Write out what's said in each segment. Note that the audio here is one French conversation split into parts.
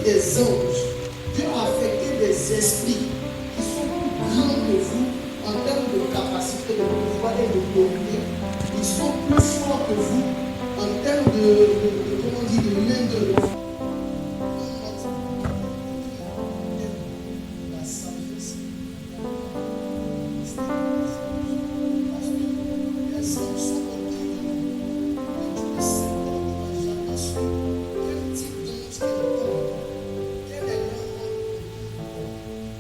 des anges. Dieu a affecté des esprits qui sont plus grands que vous en termes de capacité de pouvoir et de dominer. Ils sont plus forts que vous en termes de main d'œuvre. La sagesse. Les anges sont au-dessus. Tu ne sais pas, tu n'as jamais su quel type d'ange qu'il est. Quel est leur rôle?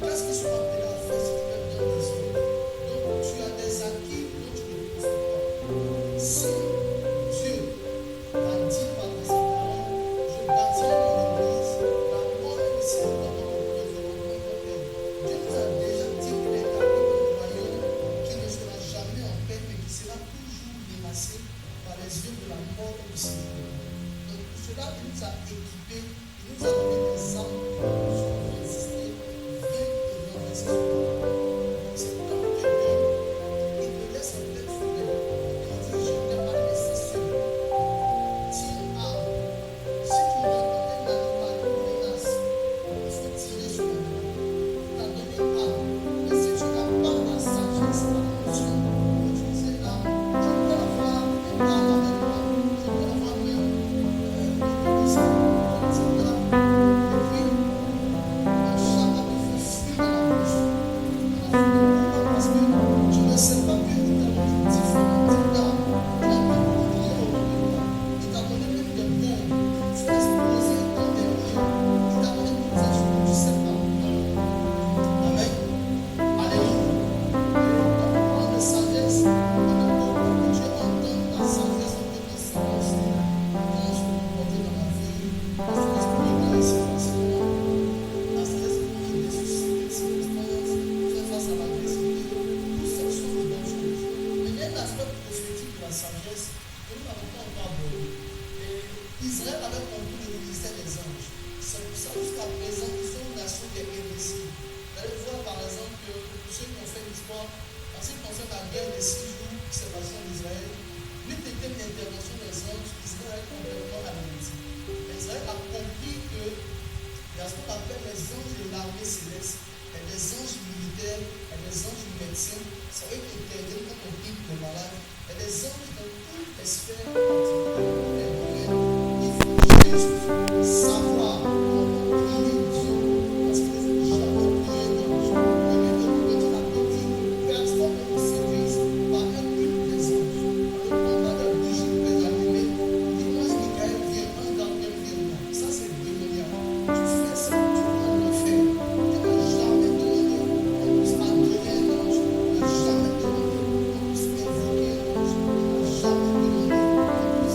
Qu'est-ce qu'ils sont appelés à faire si tu veux dans les hommes? Donc tu as des acquis dont tu ne profites pas. Si Dieu a dit par les parents, je bâtirai mon église, la mort et c'est dans mon environnement. Dieu nous a déjà dit qu'il est établi dans le royaume qui ne sera jamais en paix, mais qui sera toujours menacé par les yeux de la mort et du Seigneur. Donc pour cela, il nous a équipés, il nous a donné des armes pour résister, vaincre et renverser ce monde. Donc c'est comme quelqu'un qui te laisse en pleine forêt et il dit je n'ai pas laissé seul. Tire arme. Si tu rencontres un animal qui menace, il faut tirer sur lui. Il t'a donné une arme. Mais si tu n'as pas la sagesse, la notion d'utiliser l'arme, tu peux avoir une arme avec toi, tu peux avoir même ça. Donc tu dois, et puis un chat a pu fuir dans la bouche. Parce que tu ne sais pas que il t'a donné différents types d'armes. Il a mis beaucoup de autour de toi. Il t'a donné même des bombes. Tu peux exploser dans des lieux. Il t'a donné toutes ces choses que tu ne sais pas. Amen. Alléluia. Et quand on parle de sagesse, on a beaucoup que Dieu entende la sagesse en quelque sens. Comment se comporter dans la vie, la sagesse pour régler les situations, la sagesse pour régler les circonstances, faire face à l'agressivité, toutes ces choses de bonnes choses. Mais il y a un aspect prophétique de la sagesse que nous n'avons pas encore abordé. Et Israël avait compris le ministère des anges. C'est pour ça jusqu'à présent, ils sont une nation qui est imbécile. Vous allez voir par exemple que pour ceux qui ont fait l'histoire, en ce qui concerne la guerre des 6 jours qui s'est passée en Israël, l'une des thèmes d'intervention des anges, Israël est complètement anéanti. Israël a compris que il y a ce qu'on appelle les anges de l'armée céleste, il y a des anges militaires, il y a des anges médecins, c'est eux qui interviennent quand on guide les malades, il y a des anges dans toutes les sphères d'activité, dans les domaines. Il faut juste savoir comment prier Dieu, parce que vous n'avez jamais prié d'ange. Le lieu de petit à petit, personne ne vous séduise par un culte des anges. Le combat de bougie peut allumer, dimanche Michael vient, un gardien vient. Ça c'est démoniaque. Tu fais ça, tu vas en enfer. Tu ne vas jamais demander qu'on puisse adorer un ange. Tu ne vas jamais demander qu'on puisse invoquer un ange. Tu ne vas jamais demander qu'on puisse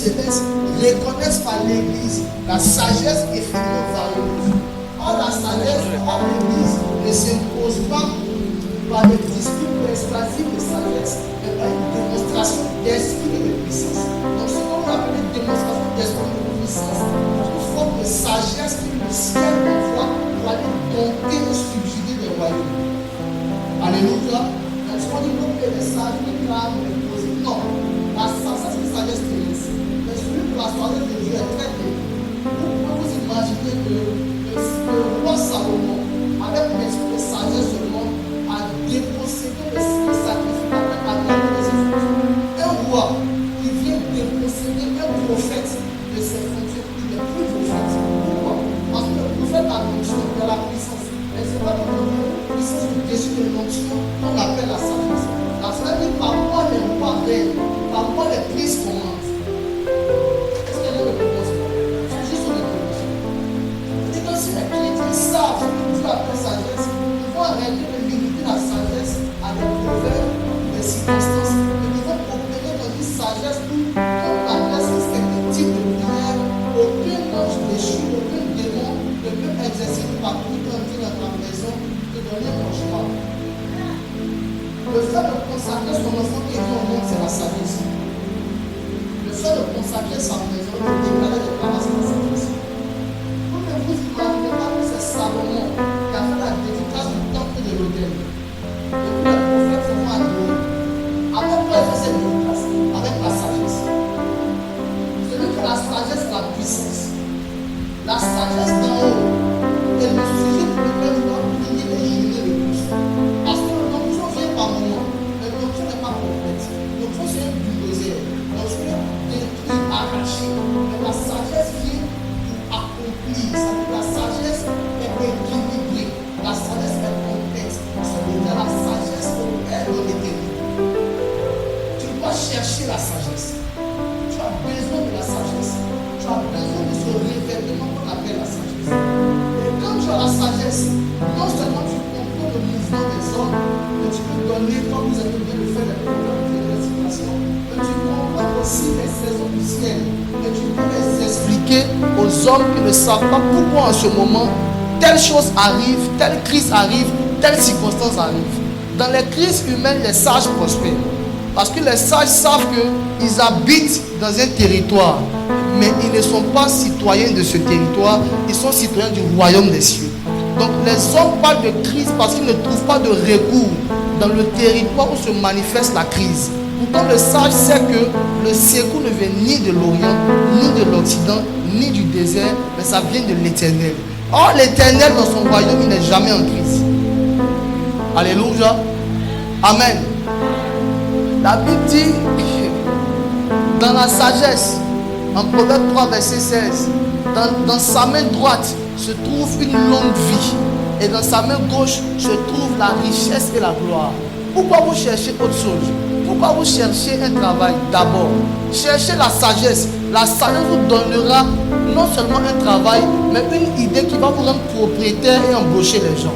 célestes reconnaissent par l'Église la sagesse effectivement valeureuse. Or, la sagesse hors l'Église ne s'impose pas par des discours persuasifs de sagesse, mais par une démonstration d'esprit et de puissance. Donc, ce qu'on appelle une démonstration d'esprit et de puissance, une forme de sagesse que le ciel envoie pour aller dompter et subjuguer les royaumes. Alléluia. Donc, ce qu'on dit, nous, les sages, les clames, les posés. Non, la sagesse, c'est une sagesse terrestre. Mais celui que la sagesse de Dieu est très bien. Vous pouvez vous imaginer que le roi Salomon, avec l'esprit de sagesse seulement, a dépossédé le sacrificateur à l'année de ses fonctions. Un roi qui vient déposséder un prophète de ses fonctions, il n'est plus prophète. Pourquoi? Parce que le prophète a l'onction de la puissance. Mais ce n'est pas une puissance au-dessus de l'onction qu'on appelle la sagesse. La sagesse dit par moi les rois règnent, par moi les princes commandent. Est-ce qu'il y a une réponse? C'est juste une réponse. C'est comme si les chrétiens savent ce que Dieu appelle sagesse, ils vont arrêter de limiter la sagesse à des proverbes, des circonstances, mais ils vont opérer dans une sagesse où on adresse un certain type de prière, aucun ange déchu, aucun démon ne peut exercer une partie quand Dieu dans ta maison te donner un choix. Le fait de consacrer son enfant qui est au monde, c'est la sagesse. Le fait de consacrer sa maison, de déclarer des paroles, c'est la sagesse. Vous ne vous imaginez pas que c'est Salomon qui a fait la dédicace du temple de l'autel. Et puis les prophètes se vont adorer. Avec quoi il fait cette dédicace? Avec la sagesse. Celui que la sagesse, c'est la puissance. La sagesse d'en haut est le sujet pour lequel il doit prier et jurer le plus. Parce que l'onction vient par moment, mais l'onction n'est pas complète. L'onction c'est un bulldozer. L'onction détruit, arraché. Mais la sagesse vient pour accomplir. La sagesse est équilibrée. La sagesse est complète. Ça veut dire la sagesse opère dans l'éternité. Tu dois chercher la sagesse. Tu as besoin de la sagesse. Tu as besoin de ce révèlement qu'on appelle la sagesse. Et quand tu as la sagesse, non seulement tu comprends le mouvement des hommes, mais tu peux donner, comme vous avez bien le fait, les problèmes de la situation, mais tu comprends aussi les saisons du ciel. Et tu peux les expliquer aux hommes qui ne savent pas pourquoi en ce moment, telle chose arrive, telle crise arrive, telle circonstance arrive. Dans les crises humaines, les sages prospèrent. Parce que les sages savent qu'ils habitent dans un territoire, mais ils ne sont pas citoyens de ce territoire, ils sont citoyens du royaume des cieux. Donc les hommes parlent de crise parce qu'ils ne trouvent pas de recours dans le territoire où se manifeste la crise. Pourtant le sage sait que le secours ne vient ni de l'Orient, ni de l'Occident, ni du désert, mais ça vient de l'Éternel. Or l'Éternel dans son royaume, il n'est jamais en crise. Alléluia. Amen. La Bible dit dans la sagesse, en Proverbe 3, verset 16, dans sa main droite se trouve une longue vie, et dans sa main gauche se trouve la richesse et la gloire. Pourquoi vous cherchez autre chose? Pourquoi vous cherchez un travail d'abord? Cherchez la sagesse. La sagesse vous donnera non seulement un travail, mais une idée qui va vous rendre propriétaire et embaucher les gens.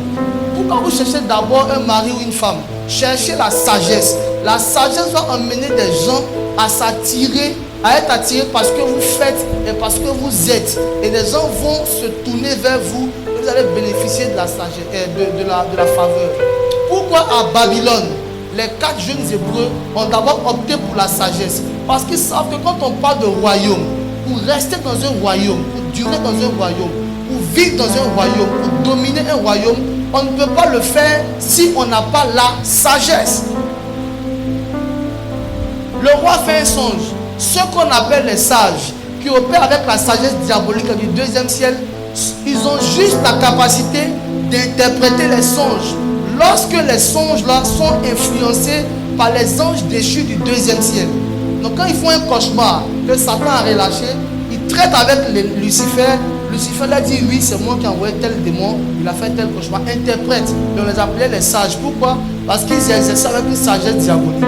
Pourquoi vous cherchez d'abord un mari ou une femme? Cherchez la sagesse. La sagesse va emmener des gens à s'attirer, à être attirés parce que vous faites et parce que vous êtes. Et les gens vont se tourner vers vous et vous allez bénéficier de la sagesse, de la faveur. Pourquoi à Babylone, les 4 jeunes Hébreux ont d'abord opté pour la sagesse? Parce qu'ils savent que quand on parle de royaume, pour rester dans un royaume, pour durer dans un royaume, pour vivre dans un royaume, pour dominer un royaume, on ne peut pas le faire si on n'a pas la sagesse. Le roi fait un songe. Ceux qu'on appelle les sages, qui opèrent avec la sagesse diabolique du deuxième ciel, ils ont juste la capacité d'interpréter les songes. Lorsque les songes là sont influencés par les anges déchus du deuxième ciel. Donc quand ils font un cauchemar que Satan a relâché, ils traitent avec Lucifer. Lucifer leur dit oui, c'est moi qui ai envoyé tel démon, il a fait tel cauchemar. Interprète. Et on les appelait les sages. Pourquoi? Parce qu'ils exerçaient avec une sagesse diabolique.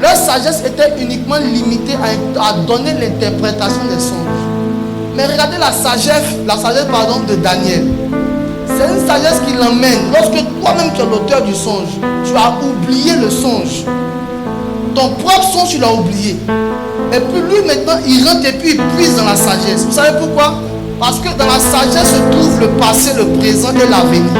Leur sagesse était uniquement limitée à donner l'interprétation des songes. Mais regardez la sagesse de Daniel. C'est une sagesse qui l'emmène. Lorsque toi-même tu es l'auteur du songe, tu as oublié le songe. Ton propre songe, tu l'as oublié. Et puis lui maintenant, il rentre et puis il puise dans la sagesse. Vous savez pourquoi? Parce que dans la sagesse se trouve le passé, le présent et l'avenir.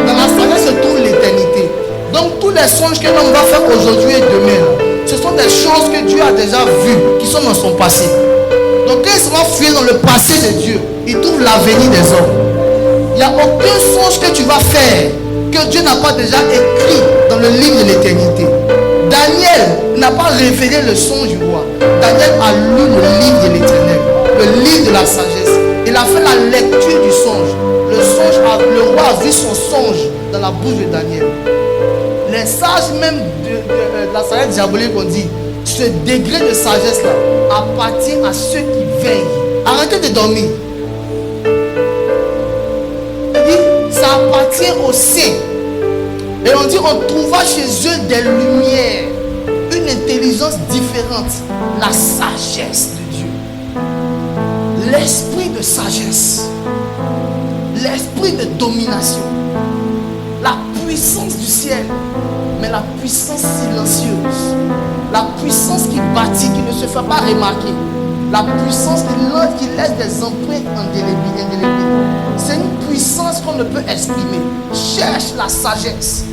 Dans la sagesse se trouve l'éternité. Donc tous les songes que l'homme va faire aujourd'hui et demain, ce sont des choses que Dieu a déjà vues, qui sont dans son passé. Donc quand il se va fuir dans le passé de Dieu, il trouve l'avenir des hommes. Il n'y a aucun songe que tu vas faire que Dieu n'a pas déjà écrit dans le livre de l'éternité. Daniel n'a pas révélé le songe du roi. Daniel a lu le livre de l'éternel, le livre de la sagesse. Il a fait la lecture du songe. Le roi a vu son songe dans la bouche de Daniel. Les sages même de la sagesse diabolique ont dit, ce degré de sagesse là appartient à ceux qui veillent. Arrêtez de dormir. Ça appartient aux saints. Et on dit, on trouva chez eux des lumières, une intelligence différente, la sagesse de Dieu, l'esprit de sagesse, l'esprit de domination, la puissance du ciel, mais la puissance silencieuse, la puissance qui bâtit, qui ne se fait pas remarquer, la puissance qui laisse des empreintes indélébiles. C'est une puissance qu'on ne peut exprimer. Cherche la sagesse.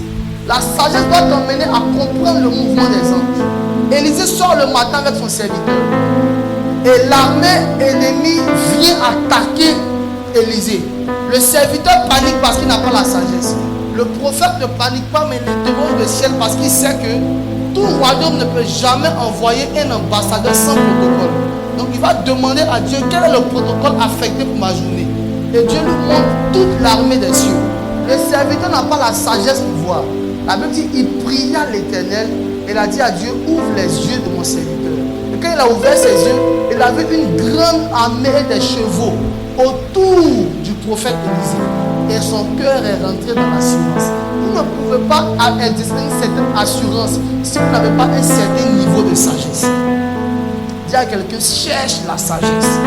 La sagesse doit t'emmener à comprendre le mouvement des anges. Élisée sort le matin avec son serviteur. Et l'armée ennemie vient attaquer Élisée. Le serviteur panique parce qu'il n'a pas la sagesse. Le prophète ne panique pas, mais il interroge le ciel parce qu'il sait que tout royaume ne peut jamais envoyer un ambassadeur sans protocole. Donc il va demander à Dieu quel est le protocole affecté pour ma journée. Et Dieu lui montre toute l'armée des cieux. Le serviteur n'a pas la sagesse pour voir. La Bible dit, il pria l'Éternel et il a dit à Dieu, ouvre les yeux de mon serviteur. Et quand il a ouvert ses yeux, il a vu une grande armée des chevaux autour du prophète Élisée. Et son cœur est rentré dans l'assurance. Vous ne pouvez pas distinguer une certaine assurance si vous n'avez pas un certain niveau de sagesse. Dis à quelqu'un, cherche la sagesse.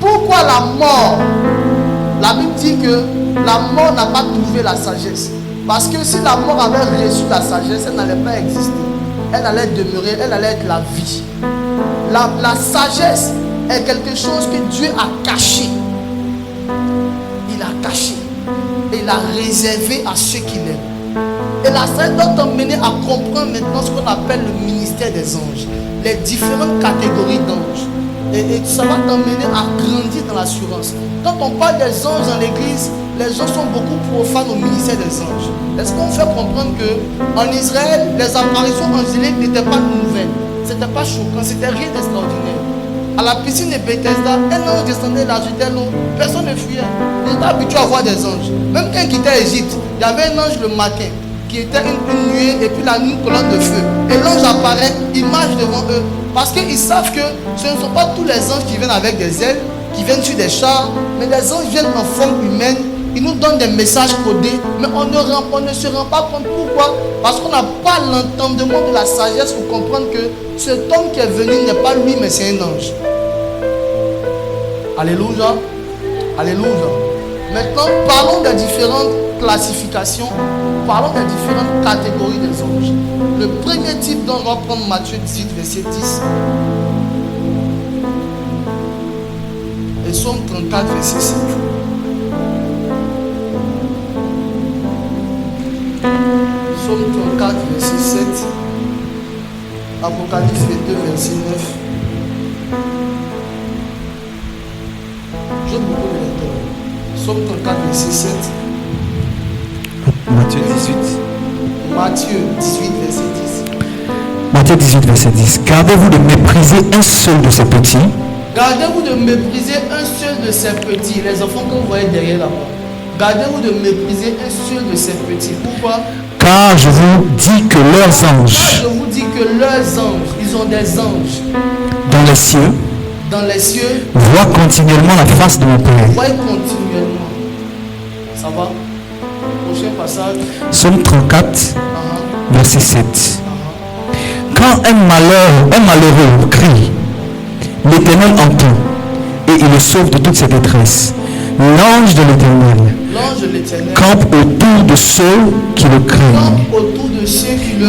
Pourquoi la mort? La Bible dit que la mort n'a pas trouvé la sagesse. Parce que si la mort avait reçu la sagesse, elle n'allait pas exister. Elle allait demeurer, elle allait être la vie. La sagesse est quelque chose que Dieu a caché. Il a caché. Et il a réservé à ceux qui l'aiment. Et la sagesse doit t'emmener à comprendre maintenant ce qu'on appelle le ministère des anges. Les différentes catégories d'anges. Et ça va t'emmener à grandir dans l'assurance. Quand on parle des anges dans l'église, les gens sont beaucoup profanes au ministère des anges. Est-ce qu'on fait comprendre qu'en Israël, les apparitions angéliques n'étaient pas nouvelles? C'était pas choquant, c'était rien d'extraordinaire. À la piscine de Bethesda, un ange descendait et agitait l'eau. Personne ne fuyait. Ils étaient habitués à voir des anges. Même quand ils quittaient l'Égypte, il y avait un ange le matin qui était une nuée et puis la nuit une colonne de feu. Et l'ange apparaît, il marche devant eux. Parce qu'ils savent que ce ne sont pas tous les anges qui viennent avec des ailes, qui viennent sur des chars, mais les anges viennent en forme humaine. Ils nous donnent des messages codés, mais on ne se rend pas compte. Pourquoi? Parce qu'on n'a pas l'entendement de la sagesse pour comprendre que cet homme qui est venu n'est pas lui, mais c'est un ange. Alléluia. Alléluia. Maintenant, parlons des différentes classifications, parlons des différentes catégories des anges. Le premier type dont on va prendre Matthieu 18, verset 10. Et Psaume 34, verset 7. Psaume 34, verset 7. Apocalypse 22, verset 9. J'aime beaucoup les lecteurs. Psaume 34, verset 7. Matthieu 18. Matthieu 18, verset 10. Matthieu 18, verset 10. Gardez-vous de mépriser un seul de ces petits. Gardez-vous de mépriser un seul de ces petits. Les enfants que vous voyez derrière là-bas. Gardez-vous de mépriser un seul de ces petits. Pourquoi? Car je vous dis que leurs anges. Car je vous dis que leurs anges, ils ont des anges. Dans les cieux. Dans les cieux. Voient continuellement la face de mon Père. Voient continuellement. Ça va? Prochain passage. Psaume 34, verset 7. Quand un malheureux crie, l'Éternel entend et il le sauve de toutes ses détresses. L'ange de l'Éternel L'ange de l'Éternel campe autour de ceux qui le craignent, campe autour de ceux qui le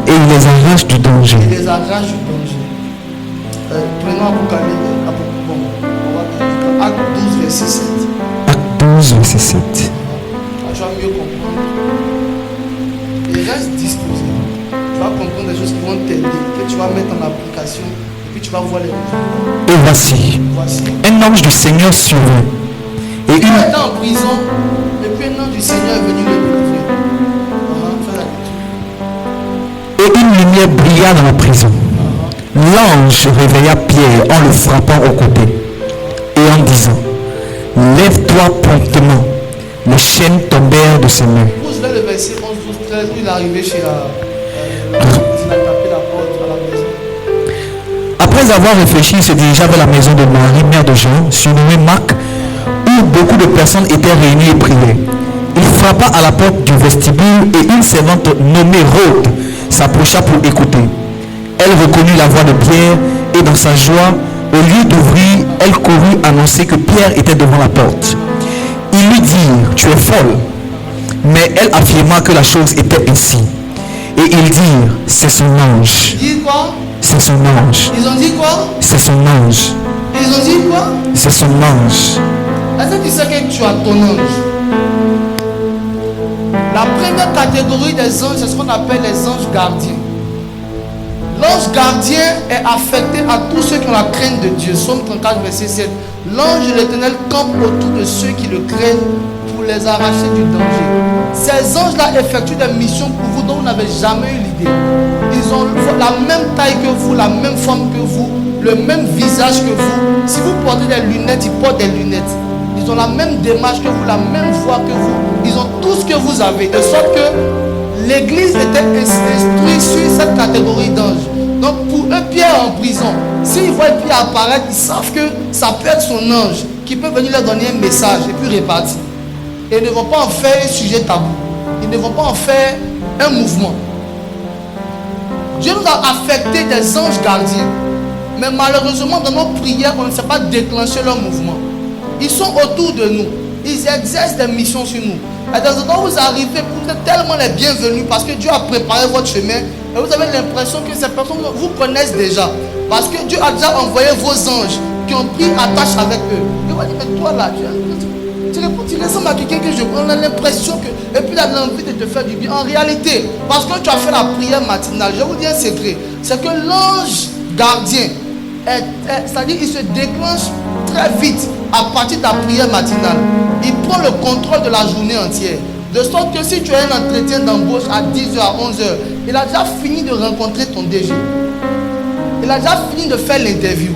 et il les arrache du danger. les arrache du danger. Prenons Apocalypse. Bon, on va dire Acte 12, verset 7. Acte 12, verset 7. Tu vas mieux comprendre. Et reste disposé. Tu vas comprendre des choses qui vont t'aider, que tu vas mettre en application, et puis tu vas voir les résultats. Et voici, Voici. un ange du Seigneur survint, et Il une, était en prison, et puis un ange du Seigneur est venu le délivrer. Fais la lecture. et une lumière brilla dans la prison. L'ange réveilla Pierre en le frappant au côté et en disant, lève-toi promptement. Les chaînes tombèrent de ses mains. Pousse vers le verset 11, 12, 13, où il est arrivé chez il a tapé la porte à la maison. Après avoir réfléchi, il se dirigea vers la maison de Marie, mère de Jean, surnommée Marc, où beaucoup de personnes étaient réunies et priaient. Il frappa à la porte du vestibule et une servante nommée Rhode s'approcha pour écouter. Elle reconnut la voix de Pierre et dans sa joie, au lieu d'ouvrir, elle courut annoncer que Pierre était devant la porte. Ils lui dirent, tu es folle. Mais elle affirma que la chose était ainsi. Et ils dirent, c'est son ange. Dis quoi? C'est son ange. Ils ont dit quoi? C'est son ange. Ils ont dit quoi? C'est son ange. Est-ce que tu sais que tu as ton ange? La première catégorie des anges, c'est ce qu'on appelle les anges gardiens. L'ange gardien est affecté à tous ceux qui ont la crainte de Dieu. Psaume 34, verset 7. L'ange de l'Éternel campe autour de ceux qui le craignent pour les arracher du danger. Ces anges-là effectuent des missions pour vous dont vous n'avez jamais eu l'idée. Ils ont la même taille que vous, la même forme que vous, le même visage que vous. Si vous portez des lunettes, ils portent des lunettes. Ils ont la même démarche que vous, la même voix que vous. Ils ont tout ce que vous avez. De sorte que l'église était instruite sur cette catégorie d'anges. Donc pour eux, Pierre est en prison. S'ils voient Pierre apparaître, ils savent que ça peut être son ange qui peut venir leur donner un message et puis repartir. Et ils ne vont pas en faire un sujet tabou. Ils ne vont pas en faire un mouvement. Dieu nous a affecté des anges gardiens. Mais malheureusement, dans nos prières, on ne sait pas déclencher leur mouvement. Ils sont autour de nous. Ils exercent des missions sur nous. Et dans ce temps, vous arrivez, vous êtes tellement les bienvenus parce que Dieu a préparé votre chemin. Et vous avez l'impression que ces personnes vous connaissent déjà. Parce que Dieu a déjà envoyé vos anges qui ont pris attache avec eux. Et vous dites, mais toi là, tu ressembles à quelqu'un que on a l'impression que. Et puis il a l'envie de te faire du bien. En réalité, parce que tu as fait la prière matinale, je vous dis un secret. C'est que l'ange gardien, c'est-à-dire il se déclenche très vite à partir de ta prière matinale. Il prend le contrôle de la journée entière. De sorte que si tu as un entretien d'embauche à 10h, à 11h, il a déjà fini de rencontrer ton DG. Il a déjà fini de faire l'interview.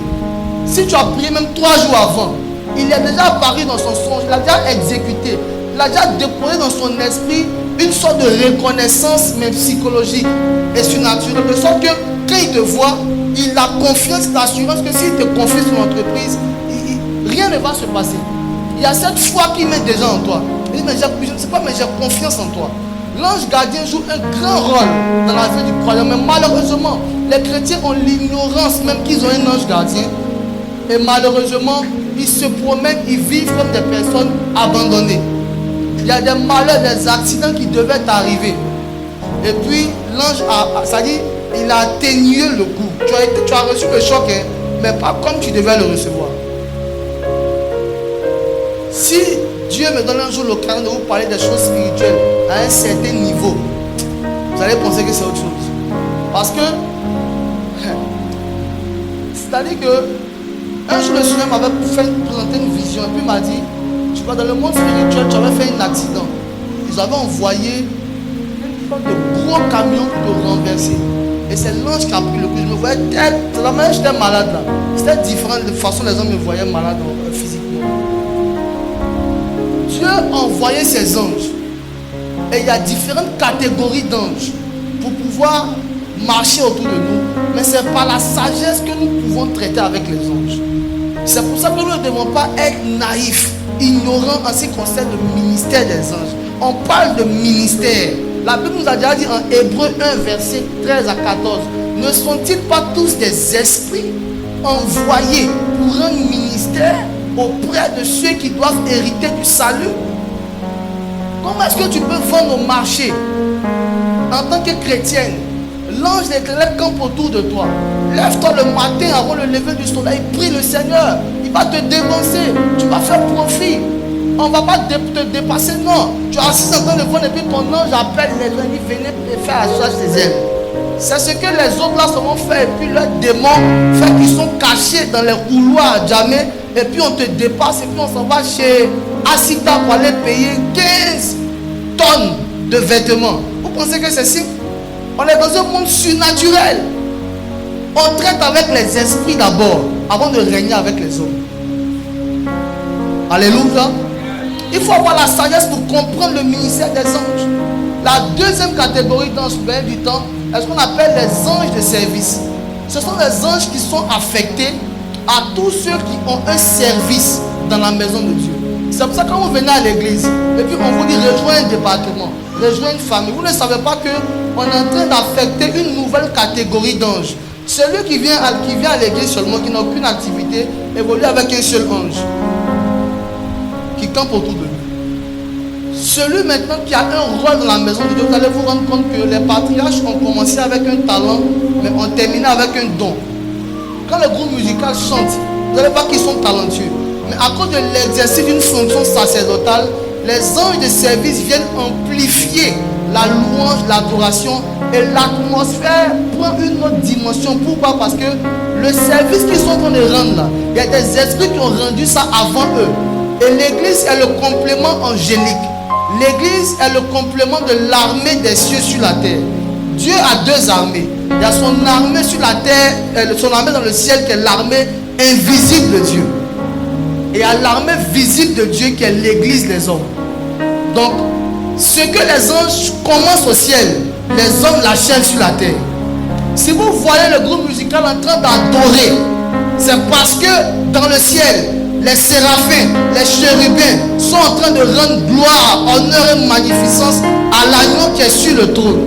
Si tu as prié même 3 jours avant, il est déjà apparu dans son songe, il a déjà exécuté. Il a déjà déposé dans son esprit une sorte de reconnaissance, même psychologique et surnaturelle. De sorte que quand il te voit, il a confiance, l'assurance que s'il te confie son entreprise, rien ne va se passer. Il y a cette foi qui met déjà en toi. Il dit, mais je ne sais pas, mais j'ai confiance en toi. L'ange gardien joue un grand rôle dans la vie du croyant. Mais malheureusement, les chrétiens ont l'ignorance même qu'ils ont un ange gardien. Et malheureusement, ils se promènent, ils vivent comme des personnes abandonnées. Il y a des malheurs, des accidents qui devaient arriver. Et puis, l'ange a, c'est-à-dire, il a atténué le coup. Tu as reçu le choc, hein, mais pas comme tu devais le recevoir. Si Dieu me donne un jour l'occasion de vous parler des choses spirituelles à un certain niveau, vous allez penser que c'est autre chose. Parce que, c'est-à-dire que un jour le Seigneur m'avait présenté une vision et puis il m'a dit, tu vois, dans le monde spirituel, tu avais fait un accident. Ils avaient envoyé une sorte de gros camion pour te renverser. Et c'est l'ange qui a pris le coup. Je me voyais tel, c'est la manière dont j'étais malade là. C'était différent de façon les hommes me voyaient malade physiquement. Dieu a envoyé ses anges. Et il y a différentes catégories d'anges pour pouvoir marcher autour de nous. Mais c'est par la sagesse que nous pouvons traiter avec les anges. C'est pour ça que nous ne devons pas être naïfs, ignorants en ce qui concerne le ministère des anges. On parle de ministère. La Bible nous a déjà dit en Hébreux 1, verset 13 à 14. Ne sont-ils pas tous des esprits envoyés pour un ministère? auprès de ceux qui doivent hériter du salut. Comment est-ce que tu peux vendre au marché en tant que chrétienne? L'ange d'éternel campe autour de toi. Lève-toi le matin avant le lever du soleil. Prie le Seigneur. Il va te dénoncer. Tu vas faire profit. On ne va pas te dépasser. Non. Tu es assis en train de voir et puis ton ange appelle les gens. Il dit venez faire la charge des ailes. C'est ce que les autres là seront fait. Et puis leurs démons fait qu'ils sont cachés dans les couloirs à jamais. Et puis on te dépasse. Et puis on s'en va chez Asita pour aller payer 15 tonnes de vêtements. Vous pensez que c'est simple? On est dans un monde surnaturel. On traite avec les esprits d'abord, avant de régner avec les hommes. Alléluia. Il faut avoir la sagesse pour comprendre le ministère des anges. La deuxième catégorie d'anges du temps est ce qu'on appelle les anges de service. Ce sont les anges qui sont affectés à tous ceux qui ont un service dans la maison de Dieu. C'est pour ça que quand vous venez à l'église, et puis on vous dit rejoins un département, rejoins une famille, vous ne savez pas qu'on est en train d'affecter une nouvelle catégorie d'anges. Celui qui vient à l'église seulement, qui n'a aucune activité, évolue avec un seul ange qui campe autour de lui. Celui maintenant qui a un rôle dans la maison de Dieu, vous allez vous rendre compte que les patriarches ont commencé avec un talent, mais ont terminé avec un don. Quand le groupe musical chante, vous allez voir qu'ils sont talentueux. Mais à cause de l'exercice d'une fonction sacerdotale, les anges de service viennent amplifier la louange, l'adoration, et l'atmosphère prend une autre dimension. Pourquoi? Parce que le service qu'ils sont en train de rendre là, il y a des esprits qui ont rendu ça avant eux. Et l'église est le complément angélique. L'église est le complément de l'armée des cieux sur la terre. Dieu a deux armées. Il y a son armée sur la terre, son armée dans le ciel qui est l'armée invisible de Dieu. Et il y a l'armée visible de Dieu qui est l'église des hommes. Donc, ce que les anges commencent au ciel, les hommes l'achèvent sur la terre. Si vous voyez le groupe musical en train d'adorer, c'est parce que dans le ciel, les séraphins, les chérubins sont en train de rendre gloire, honneur et magnificence à l'agneau qui est sur le trône.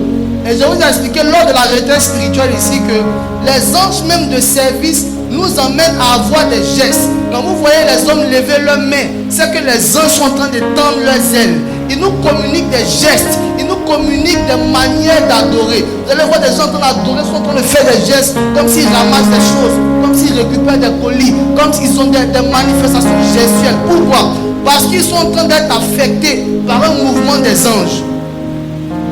Et je vous ai expliqué lors de la retraite spirituelle ici que les anges même de service nous emmènent à avoir des gestes. Quand vous voyez les hommes lever leurs mains, c'est que les anges sont en train de tendre leurs ailes. Ils nous communiquent des gestes, ils nous communiquent des manières d'adorer. Vous allez voir des gens en train d'adorer, sont en train de faire des gestes comme s'ils ramassent des choses, comme s'ils récupèrent des colis, comme s'ils ont des manifestations gestuelles. Pourquoi? Parce qu'ils sont en train d'être affectés par un mouvement des anges.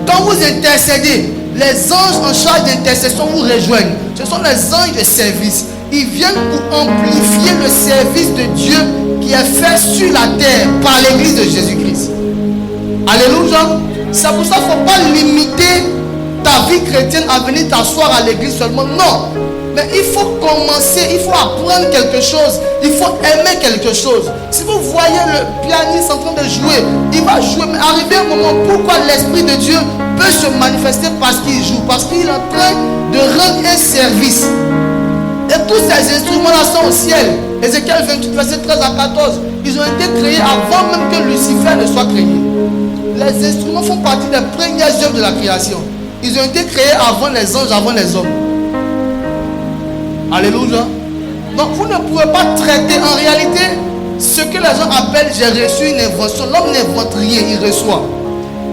Quand vous intercédez, les anges en charge d'intercession vous rejoignent. Ce sont les anges de service. Ils viennent pour amplifier le service de Dieu qui est fait sur la terre par l'église de Jésus-Christ. Alléluia. C'est pour ça qu'il ne faut pas limiter ta vie chrétienne à venir t'asseoir à l'église seulement. Non. Mais il faut commencer, il faut apprendre quelque chose, il faut aimer quelque chose. Si vous voyez le pianiste en train de jouer, il va jouer, mais arrivé un moment, pourquoi l'Esprit de Dieu peut se manifester parce qu'il joue? Parce qu'il est en train de rendre un service. Et tous ces instruments-là sont au ciel. Ézéchiel 28, verset 13 à 14. Ils ont été créés avant même que Lucifer ne soit créé. Les instruments font partie des premières œuvres de la création. Ils ont été créés avant les anges, avant les hommes. Alléluia. Donc vous ne pouvez pas traiter en réalité ce que les gens appellent j'ai reçu une invention. L'homme n'invente rien, il reçoit.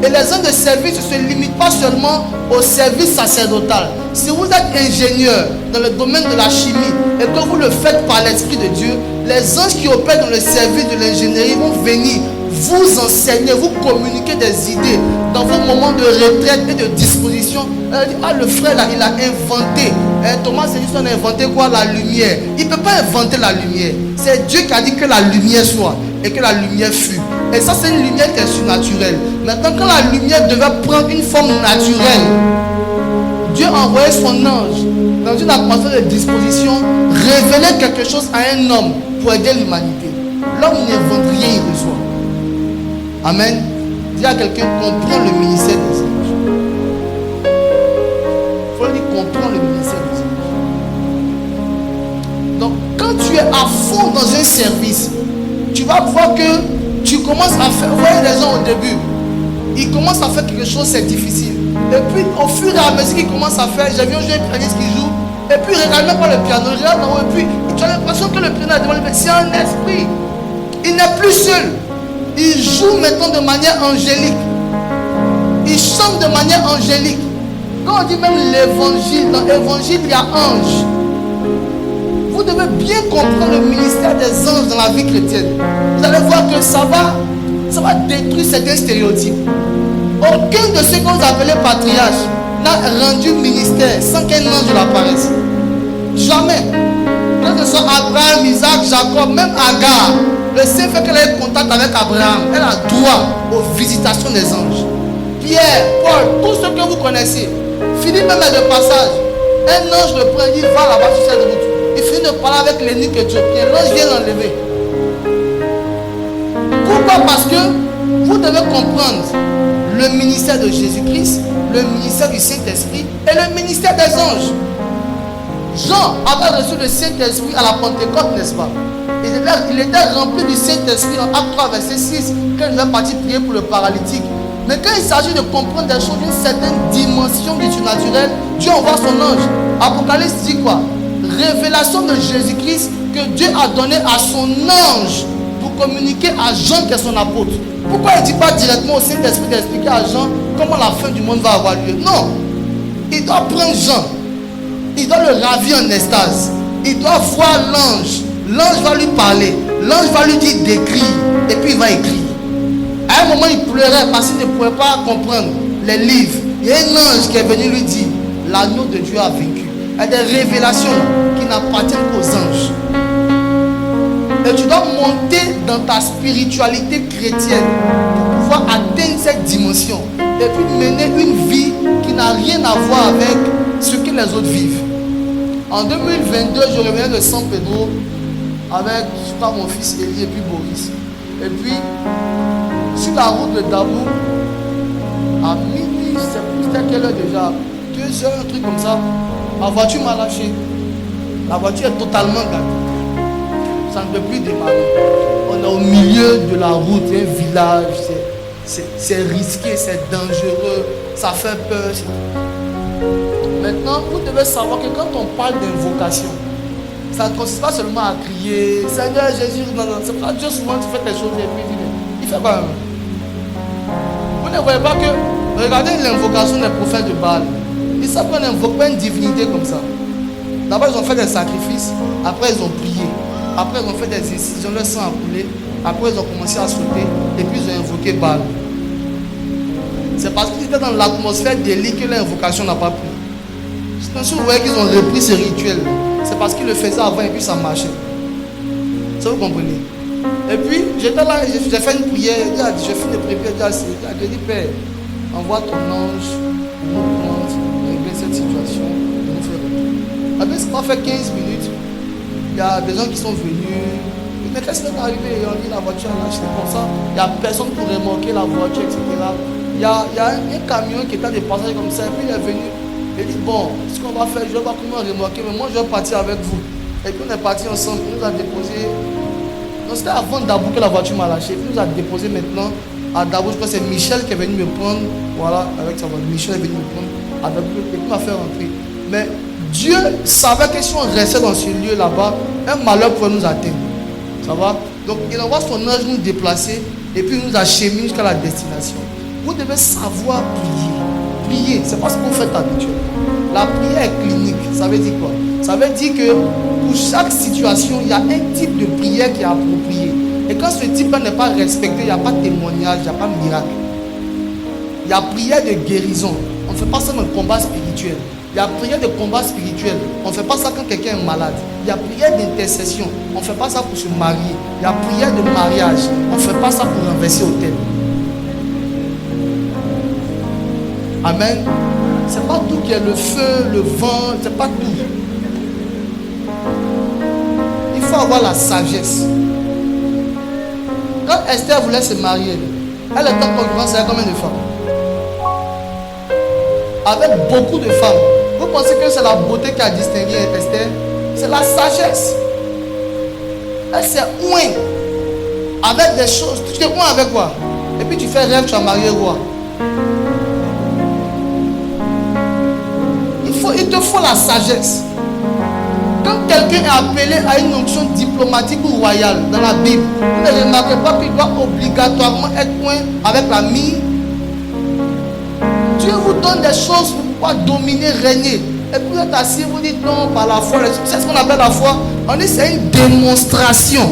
Et les gens de service ne se limitent pas seulement au service sacerdotal. Si vous êtes ingénieur dans le domaine de la chimie et que vous le faites par l'Esprit de Dieu, les anges qui opèrent dans le service de l'ingénierie vont venir vous enseigner, vous communiquer des idées dans vos moments de retraite et de disposition. Ah, le frère là, il a inventé. Thomas Edison a inventé quoi? La lumière. Il ne peut pas inventer la lumière. C'est Dieu qui a dit que la lumière soit et que la lumière fut. Et ça, c'est une lumière qui est surnaturelle. Maintenant, quand la lumière devait prendre une forme naturelle, Dieu a envoyé son ange dans une atmosphère de disposition, révéler quelque chose à un homme pour aider l'humanité. L'homme n'invente rien, il reçoit. Amen. Dis à quelqu'un, comprends le ministère des anges. Il faut lui dire, comprends le ministère des anges. Donc, quand tu es à fond dans un service, tu vas voir que tu commences à faire. Vous voyez les gens au début, ils commencent à faire quelque chose, c'est difficile. Et puis, au fur et à mesure qu'ils commencent à faire, j'ai vu un jeune pianiste qui joue, et puis il ne regarde même pas le piano, il regarde là-haut, et puis tu as l'impression que le piano est devant lui, c'est un esprit. Il n'est plus seul. Il joue maintenant de manière angélique. Il chante de manière angélique. Quand on dit même l'évangile, dans l'évangile, il y a ange. Vous devez bien comprendre le ministère des anges dans la vie chrétienne. Vous allez voir que ça va détruire certains stéréotypes. Aucun de ceux que vous appelez patriarches n'a rendu ministère sans qu'un ange l'apparaisse. Jamais. Que ce soit Abraham, Isaac, Jacob, même Agar, le Seigneur fait qu'elle ait contact avec Abraham. Elle a droit aux visitations des anges. Pierre, Paul, tous ceux que vous connaissez. Philippe même est de passage. Un ange le prend, il va là-bas sur cette route. Il finit de parler avec l'eunuque éthiopien. L'ange vient l'enlever. Pourquoi? Parce que vous devez comprendre le ministère de Jésus-Christ, le ministère du Saint-Esprit et le ministère des anges. Jean avait reçu le Saint-Esprit à la Pentecôte, n'est-ce pas? Il était rempli du Saint-Esprit en Acte 3, verset 6, quand il est parti prier pour le paralytique. Mais quand il s'agit de comprendre des choses d'une certaine dimension du surnaturel, Dieu envoie son ange. Apocalypse dit quoi? Révélation de Jésus-Christ que Dieu a donné à son ange pour communiquer à Jean qui est son apôtre. Pourquoi il ne dit pas directement au Saint-Esprit d'expliquer à Jean comment la fin du monde va avoir lieu? Non. Il doit prendre Jean. Il doit le ravir en extase. Il doit voir l'ange. L'ange va lui parler. L'ange va lui dire d'écrire. Et puis il va écrire. À un moment, il pleurait parce qu'il ne pouvait pas comprendre les livres. Il y a un ange qui est venu lui dire: l'agneau de Dieu a vaincu. Il y a des révélations qui n'appartiennent qu'aux anges. Et tu dois monter dans ta spiritualité chrétienne pour pouvoir atteindre cette dimension. Et puis mener une vie qui n'a rien à voir avec ce que les autres vivent. En 2022, je revenais de San Pedro avec mon fils Élie et puis Boris. Et puis, sur la route de Dabou, à minuit, c'était quelle heure déjà? 2 heures, un truc comme ça. Ma voiture m'a lâché. La voiture est totalement gâtée. Ça ne peut plus démarrer. On est au milieu de la route, un village. C'est risqué, c'est dangereux. Ça fait peur. Maintenant, vous devez savoir que quand on parle d'invocation, ça ne consiste pas seulement à crier Seigneur Jésus. Non, non. C'est pas Dieu souvent qui fait des choses et puis il fait quoi? Vous ne voyez pas que, regardez l'invocation des prophètes de Baal. Ils savent qu'on n'invoque pas une divinité comme ça. D'abord, ils ont fait des sacrifices. Après, ils ont prié. Après, ils ont fait des incisions, le sang a coulé. Après, ils ont commencé à sauter. Et puis, ils ont invoqué Baal. C'est parce qu'ils étaient dans l'atmosphère d'Élie que l'invocation n'a pas pris. Si vous voyez qu'ils ont repris ce rituel, c'est parce qu'ils le faisaient avant et puis ça marchait. Ça, vous comprenez? Et puis, j'étais là, j'ai fait une prière. J'ai fait une prière. J'ai dit, Père, envoie ton ange pour nous prendre, régler cette situation, pour nous faire retour. Après, ça m'a fait 15 minutes. Il y a des gens qui sont venus. Mais qu'est-ce qui est arrivé? On dit la voiture a lâché comme ça. Il n'y a personne pour remorquer la voiture, etc. Il y a un camion qui était de passage comme ça. Et puis il est venu. Il dit, bon, ce qu'on va faire, je vais voir comment remorquer. Mais moi, je vais partir avec vous. Et puis on est parti ensemble. Il nous a déposé. Non, c'était avant Dabou que la voiture m'a lâché. Il nous a déposé maintenant à Dabou. Je crois que c'est Michel qui est venu me prendre. Voilà, avec sa voiture. Michel est venu me prendre à Dabou. Et puis il m'a fait rentrer. Mais Dieu savait que si on restait dans ce lieu là-bas, un malheur pouvait nous atteindre. Ça va? Donc il envoie son ange nous déplacer et puis il nous achemine jusqu'à la destination. Vous devez savoir prier. Prier, c'est pas ce que vous faites habituellement. La prière est clinique. Ça veut dire quoi? Ça veut dire que pour chaque situation, il y a un type de prière qui est approprié. Et quand ce type-là n'est pas respecté, il n'y a pas de témoignage, il n'y a pas de miracle. Il y a prière de guérison. On ne fait pas ça dans le combat spirituel. Il y a prière de combat spirituel. On ne fait pas ça quand quelqu'un est malade. Il y a prière d'intercession. On ne fait pas ça pour se marier. Il y a prière de mariage. On ne fait pas ça pour renverser l'autel. Amen. C'est pas tout qui est le feu, le vent. C'est pas tout. Il faut avoir la sagesse. Quand Esther voulait se marier, elle était en concurrence avec combien de femmes? Avec beaucoup de femmes. Vous pensez que c'est la beauté qui a distingué Esther? C'est la sagesse. Elle s'est ouée avec des choses. Tu t'es oué avec quoi? Et puis tu fais rêve, tu as marié roi. Il te faut la sagesse. Quand quelqu'un est appelé à une onction diplomatique ou royale dans la Bible, vous ne remarquez pas qu'il doit obligatoirement être point avec la mie. Dieu vous donne des choses pour pouvoir dominer, régner. Et puis vous êtes assis, vous dites non, par la foi. C'est ce qu'on appelle la foi. On dit c'est une démonstration,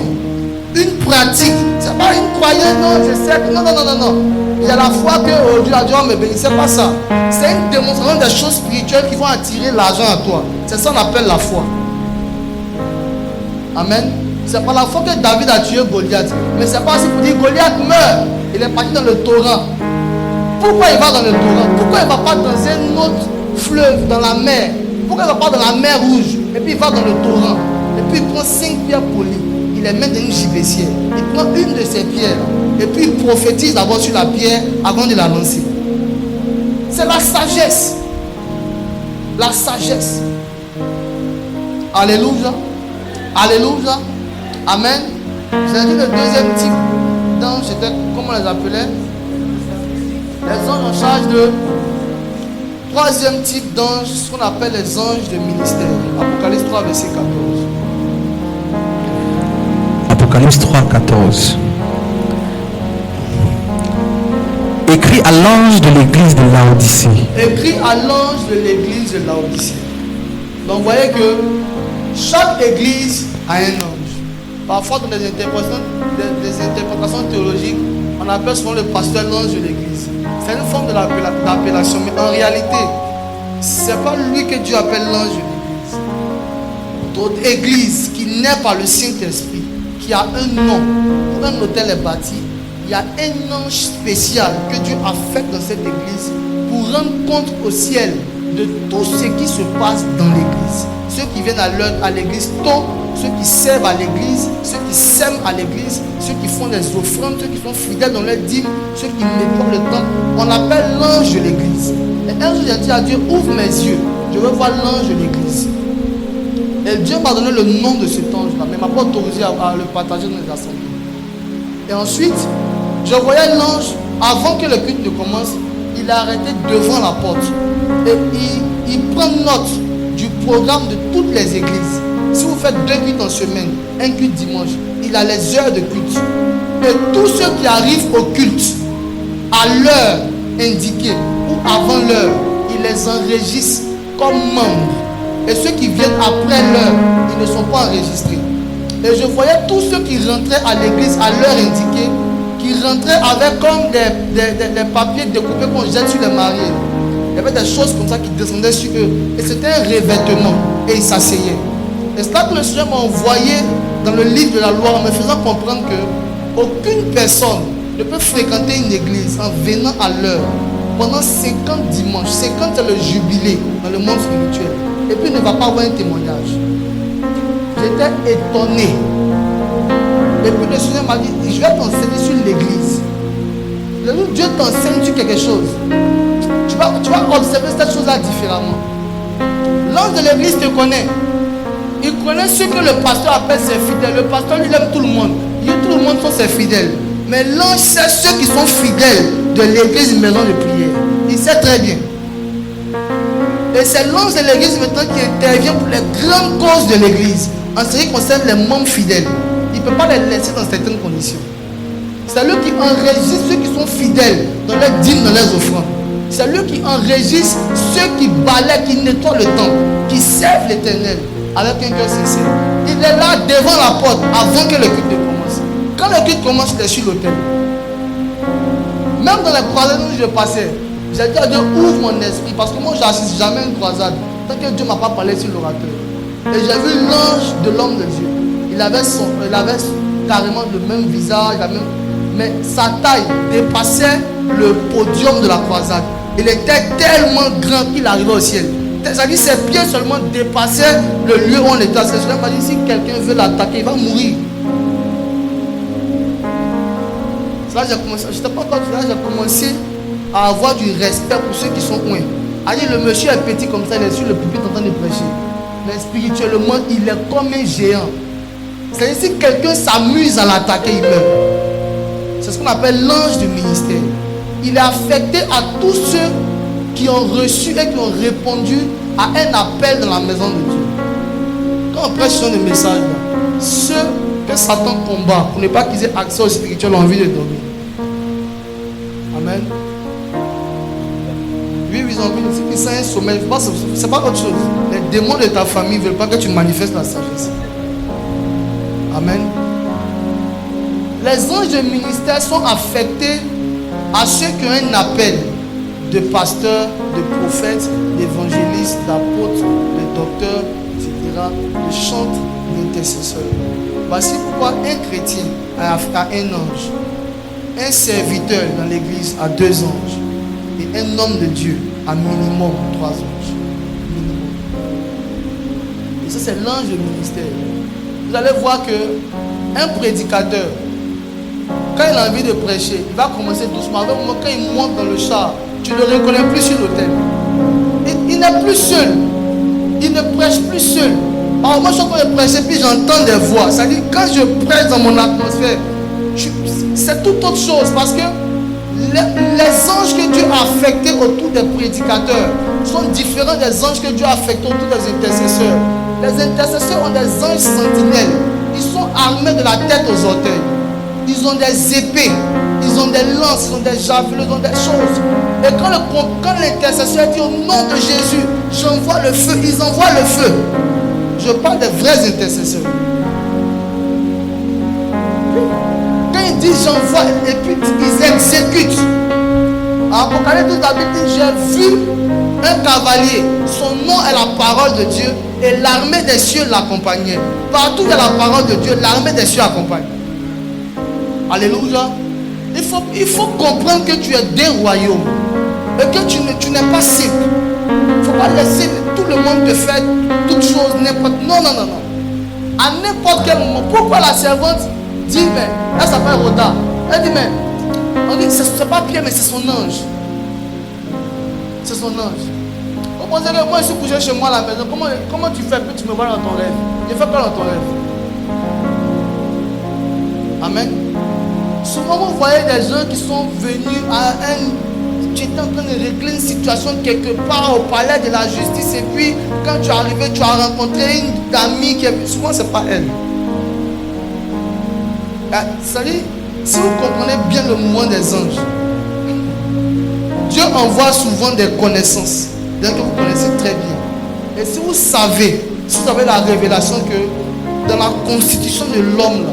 une pratique. C'est pas une croyance, non, je sais que non. Il y a la foi que aujourd'hui, Dieu me bénit. C'est pas ça. C'est une démonstration des choses spirituelles qui vont attirer l'argent à toi. C'est ça qu'on appelle la foi. Amen. C'est pas la foi que David a tué Goliath. Mais c'est pas aussi pour dire Goliath meurt. Il est parti dans le torrent. Pourquoi il va dans le torrent? Pourquoi il ne va pas dans un autre fleuve, dans la mer? Pourquoi il ne va pas dans la mer rouge? Et puis il va dans le torrent. Et puis il prend 5 pierres polies. Il les met dans une gibecière. Il prend une de ces pierres. Et puis il prophétise d'abord sur la pierre avant de la lancer. C'est la sagesse. La sagesse. Alléluia. Alléluia. Amen. J'ai dit le deuxième type d'ange, c'était, comment on les appelait? Les anges en charge de. Troisième type d'ange, ce qu'on appelle les anges de ministère. Apocalypse 3, verset 14. Apocalypse 3, 14. Écrit à l'ange de l'église de Laodicée. Écrit à l'ange de l'église de Laodicée. Donc vous voyez que chaque église a un ange. Parfois dans des interprétations théologiques, on appelle souvent le pasteur l'ange de l'église. C'est une forme d'appellation, mais en réalité, ce n'est pas lui que Dieu appelle l'ange de l'église. Toute église qui naît par le Saint-Esprit, qui a un nom, où un hôtel est bâti, il y a un ange spécial que Dieu a fait dans cette église pour rendre compte au ciel de tout ce qui se passe dans l'église. Ceux qui viennent à l'église tôt, ceux qui servent à l'église, ceux qui sèment à l'église, ceux qui font des offrandes, ceux qui sont fidèles dans leur dîme, ceux qui nettoient le temple. On appelle l'ange de l'église. Et un jour j'ai dit à Dieu, ouvre mes yeux, je veux voir l'ange de l'église. Et Dieu m'a donné le nom de cet ange-là, mais il ne m'a pas autorisé à le partager dans les assemblées. Et ensuite, je voyais l'ange, avant que le culte ne commence, il est arrêté devant la porte. Et il prend note du programme de toutes les églises. Si vous faites 2 cultes en semaine, un culte dimanche, il a les heures de culte. Et tous ceux qui arrivent au culte à l'heure indiquée ou avant l'heure, il les enregistre comme membres. Et ceux qui viennent après l'heure, ils ne sont pas enregistrés. Et je voyais tous ceux qui rentraient à l'église à l'heure indiquée, qui rentraient avec comme des papiers découpés qu'on jette sur les mariés. Il y avait des choses comme ça qui descendaient sur eux. Et c'était un revêtement. Et ils s'asseyaient. Et c'est là que le Seigneur m'a envoyé dans le livre de la loi en me faisant comprendre que aucune personne ne peut fréquenter une église en venant à l'heure pendant 50 dimanches. 50 c'est le jubilé dans le monde spirituel. Et puis il ne va pas avoir un témoignage. J'étais étonné. Et puis le Seigneur m'a dit, je vais t'enseigner sur l'église. Le jour où Dieu t'enseigne sur quelque chose, tu vas observer cette chose-là différemment. L'ange de l'église te connaît. Il connaît ce que le pasteur appelle ses fidèles. Le pasteur lui aime tout le monde. Tout le monde sont ses fidèles. Mais l'ange sait ceux qui sont fidèles de l'église maison de prière. Il sait très bien. Et c'est l'ange de l'église maintenant qui intervient pour les grandes causes de l'église. En ce qui concerne les membres fidèles. Il ne peut pas les laisser dans certaines conditions. C'est lui qui enregistre ceux qui sont fidèles dans leurs dîmes, dans leurs offrandes. C'est lui qui enregistre ceux qui balaient, qui nettoient le temple, qui servent l'Éternel avec un cœur sincère. Il est là devant la porte avant que le culte commence. Quand le culte commence, il est sur l'autel. Même dans les croisades où je passais, j'ai dit à Dieu, ouvre mon esprit, parce que moi je n'assiste jamais à une croisade tant que Dieu ne m'a pas parlé sur l'orateur. Et j'ai vu l'ange de l'homme de Dieu. Il avait carrément le même visage, mais sa taille dépassait le podium de la croisade. Il était tellement grand qu'il arrivait au ciel. C'est-à-dire ses pieds seulement dépassaient le lieu où on était. C'est cela m'a dit, si quelqu'un veut l'attaquer, il va mourir. C'est là que j'ai commencé, je n'étais pas encore là, j'ai commencé à avoir du respect pour ceux qui sont loin. Le monsieur est petit comme ça, il est sur le pupitre en train de prêcher. Mais spirituellement, il est comme un géant. C'est-à-dire si quelqu'un s'amuse à l'attaquer, il meurt. C'est ce qu'on appelle l'ange du ministère. Il est affecté à tous ceux qui ont reçu et qui ont répondu à un appel dans la maison de Dieu. Quand on prêche sur des messages, ceux que Satan combat pour ne pas qu'ils aient accès au spirituel ont envie de dormir. Amen. Oui, ils ont envie de dire que c'est un sommeil. C'est pas autre chose. Les démons de ta famille ne veulent pas que tu manifestes la sagesse. Amen. Les anges de ministère sont affectés à ceux qui ont un appel de pasteur, de prophète, d'évangéliste, d'apôtre, de docteur, etc., de chante, d'intercesseur. Voici pourquoi un chrétien a un ange, un serviteur dans l'église a 2 anges, et un homme de Dieu a minimum 3 anges. Minimum. Et ça, c'est l'ange de ministère. Vous allez voir que un prédicateur, quand il a envie de prêcher, il va commencer doucement. Avec le moment, quand il monte dans le char, tu ne le reconnais plus sur l'autel. Il n'est plus seul. Il ne prêche plus seul. Alors moi, je suis en train de prêcher, puis j'entends des voix. C'est-à-dire, quand je prêche dans mon atmosphère, c'est tout autre chose. Parce que les anges que Dieu a affectés autour des prédicateurs sont différents des anges que Dieu a affectés autour des intercesseurs. Les intercesseurs ont des anges sentinelles. Ils sont armés de la tête aux orteils. Ils ont des épées, ils ont des lances, ils ont des javelots, ils ont des choses. Et quand l'intercesseur dit au nom de Jésus, j'envoie le feu, ils envoient le feu. Je parle des vrais intercesseurs. Quand ils disent j'envoie, et puis ils exécutent. En Apocalypse, tout d'abord, j'ai vu un cavalier, son nom est la parole de Dieu, et l'armée des cieux l'accompagnait. Partout où il y a la parole de Dieu, l'armée des cieux accompagne. Alléluia. Il faut comprendre que tu es d'un royaume et que tu n'es pas simple. Il ne faut pas laisser tout le monde te faire toutes choses, n'importe. Non. À n'importe quel moment. Pourquoi la servante dit, mais elle s'appelle Rhoda. Elle dit, mais on dit, c'est pas Pierre, mais c'est son ange. C'est son ange. Vous pensez que moi je suis couché chez moi à la maison. Comment tu fais que tu me vois dans ton rêve? Je fais quoi dans ton rêve? Amen. Souvent vous voyez des gens qui sont venus à tu étais en train de régler une situation quelque part au palais de la justice et puis quand tu es arrivé, tu as rencontré une amie qui est... Souvent c'est pas elle. C'est-à-dire, si vous comprenez bien le mouvement des anges, Dieu envoie souvent des connaissances, donc que vous connaissez très bien. Et si vous savez la révélation que dans la constitution de l'homme,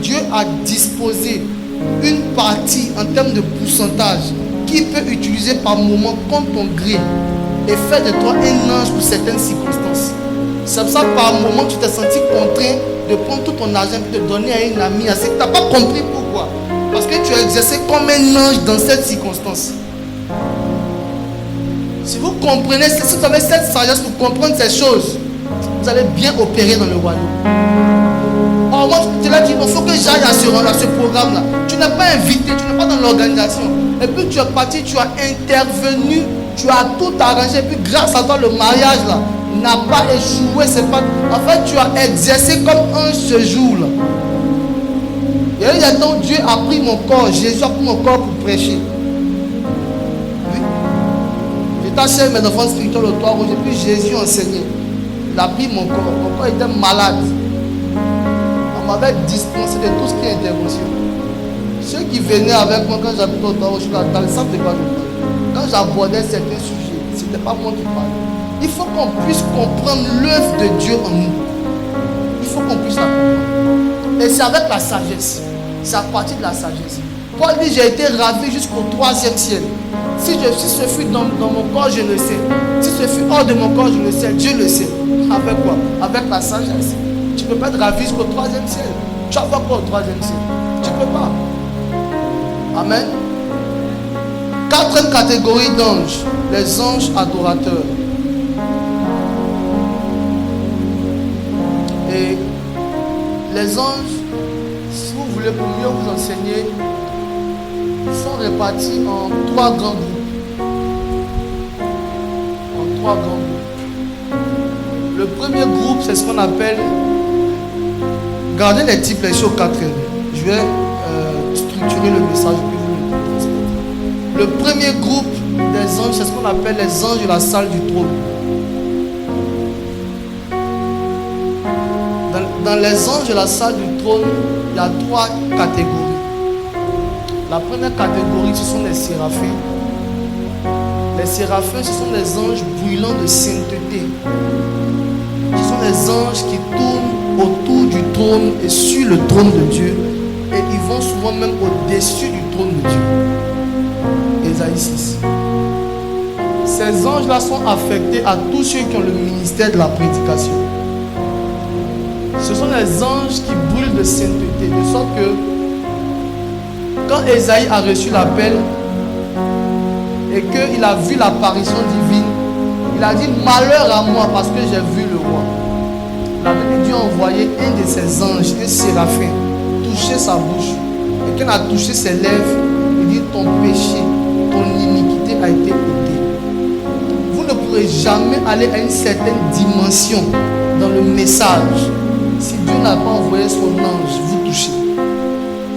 Dieu a disposé une partie en termes de pourcentage qu'il peut utiliser par moment contre ton gré et faire de toi un ange pour certaines circonstances. C'est pour ça que par moment tu t'es senti contraint de prendre tout ton argent et de donner à une amie. Tu n'as pas compris pourquoi. Parce que tu as exercé comme un ange dans cette circonstance. Si vous comprenez, si vous avez cette sagesse pour comprendre ces choses, vous allez bien opérer dans le royaume. Oh, moi, tu l'as dit, il faut que j'aille à ce programme-là. Tu n'es pas invité, tu n'es pas dans l'organisation. Et puis tu es parti, tu as intervenu, tu as tout arrangé. Et puis grâce à toi, le mariage là n'a pas échoué. En fait, tu as exercé comme un ce jour-là. Et il y a donc Dieu a pris mon corps, Jésus a pris mon corps pour prêcher. Oui. J'étais acheté mes enfants spirituels au toit rouge. Et puis Jésus enseignait. Il a pris mon corps. Mon corps était malade. On m'avait dispensé de tout ce qui est intervention. Ceux qui venaient avec moi quand j'habitais au Tao, je suis dans le centre de quoi je parle. Quand j'abordais certains sujets, ce n'était pas moi qui parlais. Il faut qu'on puisse comprendre l'œuvre de Dieu en nous. Il faut qu'on puisse la comprendre. Et c'est avec la sagesse. C'est à partir de la sagesse. Paul dit, j'ai été ravi jusqu'au 3e ciel. Si ce fut dans mon corps, je le sais. Si ce fut hors de mon corps, je le sais. Dieu le sait. Avec quoi? Avec la sagesse. Tu ne peux pas être ravi jusqu'au 3e ciel. Tu vas voir quoi au 3e ciel? Tu ne peux pas. Amen. 4e catégorie d'anges. Les anges adorateurs. Et les anges, si vous voulez pour mieux vous enseigner, sont répartis en 3 grands groupes. En 3 grands groupes. Le premier groupe, c'est ce qu'on appelle... Gardez les types ici au 4e. Je vais structurer le message que vous le premier groupe des anges, c'est ce qu'on appelle les anges de la salle du trône. Dans les anges de la salle du trône, il y a 3 catégories. La première catégorie, ce sont les séraphins. Les séraphins, ce sont des anges brûlants de sainteté. Ce sont des anges qui tournent autour du trône et sur le trône de Dieu. Et ils vont souvent même au-dessus du trône de Dieu. Ésaïe 6. Ces anges-là sont affectés à tous ceux qui ont le ministère de la prédication. Ce sont les anges qui brûlent de sainteté, de sorte que quand Ésaïe a reçu l'appel et qu'il a vu l'apparition divine, il a dit malheur à moi parce que j'ai vu le roi. La Bible, Dieu a envoyé un de ses anges, un séraphin, toucher sa bouche. Et quand il a touché ses lèvres, il dit ton péché, ton iniquité a été ôtée. Vous ne pourrez jamais aller à une certaine dimension dans le message si Dieu n'a pas envoyé son ange vous toucher.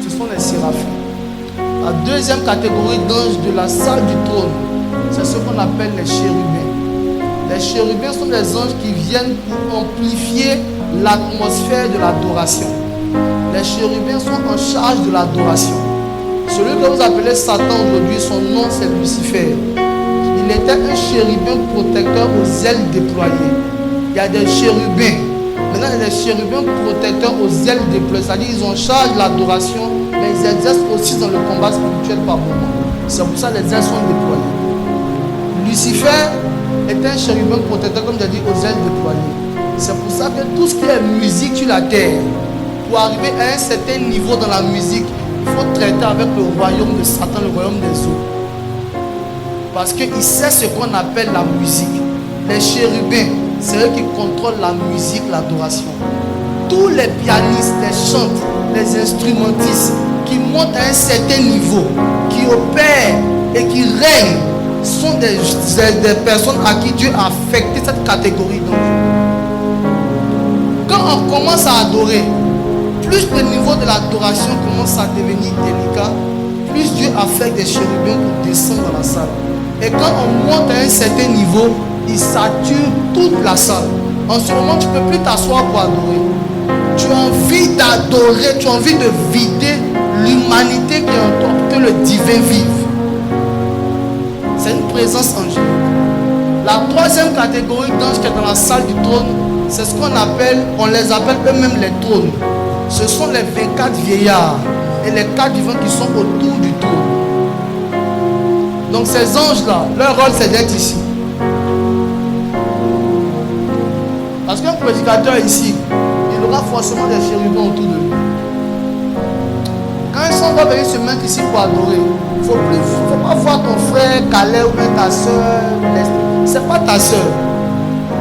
Ce sont les séraphins. La deuxième catégorie d'anges de la salle du trône, c'est ce qu'on appelle les chérubins. Les chérubins sont des anges qui viennent pour amplifier l'atmosphère de l'adoration. Les chérubins sont en charge de l'adoration. Celui que vous appelez Satan aujourd'hui, son nom c'est Lucifer. Il était un chérubin protecteur aux ailes déployées. Il y a des chérubins. Maintenant, il y a des chérubins protecteurs aux ailes déployées. C'est-à-dire qu'ils ont en charge de l'adoration, mais ils exercent aussi dans le combat spirituel par moment. C'est pour ça que les ailes sont déployées. Lucifer est un chérubin protecteur, comme j'ai dit, aux ailes déployées. C'est pour ça que tout ce qui est musique sur la terre, pour arriver à un certain niveau dans la musique, il faut traiter avec le royaume de Satan, le royaume des eaux. Parce qu'il sait ce qu'on appelle la musique. Les chérubins, c'est eux qui contrôlent la musique, l'adoration. Tous les pianistes, les chantres, les instrumentistes qui montent à un certain niveau, qui opèrent et qui règnent, sont des personnes à qui Dieu a affecté cette catégorie d'anges. Quand on commence à adorer, plus le niveau de l'adoration commence à devenir délicat, plus Dieu affecte des chérubins pour descendre dans la salle. Et quand on monte à un certain niveau, il sature toute la salle. En ce moment, tu ne peux plus t'asseoir pour adorer. Tu as envie d'adorer, tu as envie de vider l'humanité qui est en toi pour que le divin vive. C'est une présence angélique. La troisième catégorie d'anges qui est dans la salle du trône, c'est ce qu'on appelle, on les appelle eux-mêmes les trônes. Ce sont les 24 vieillards et les 4 divins qui sont autour du trône. Donc ces anges-là, leur rôle c'est d'être ici. Parce qu'un prédicateur ici, il aura forcément des chérubins autour de lui. Quand ils sont va venir se mettre ici pour adorer, il ne faut pas voir ton frère Calais ou même ta soeur. C'est pas ta soeur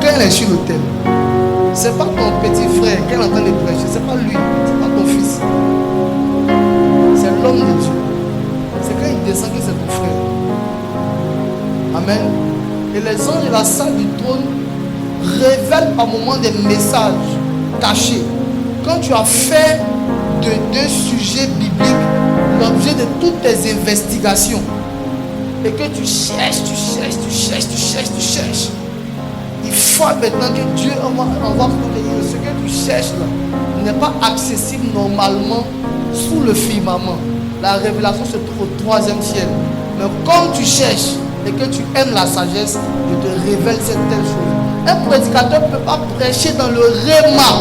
quand elle est sur l'autel. C'est pas ton petit frère quand elle est en train de prêcher. C'est pas lui, c'est pas ton fils. C'est l'homme de Dieu. C'est quand il descend que c'est ton frère. Amen. Et les anges de la salle du trône révèlent par moments des messages cachés. Quand tu as fait de 2 sujets bibliques l'objet de toutes tes investigations et que tu cherches, il faut maintenant que Dieu envoie ce que tu cherches là n'est pas accessible normalement sous le firmament. La révélation se trouve au 3e ciel. Mais comme tu cherches et que tu aimes la sagesse, je te révèle cette telle chose. Un prédicateur ne peut pas prêcher dans le réma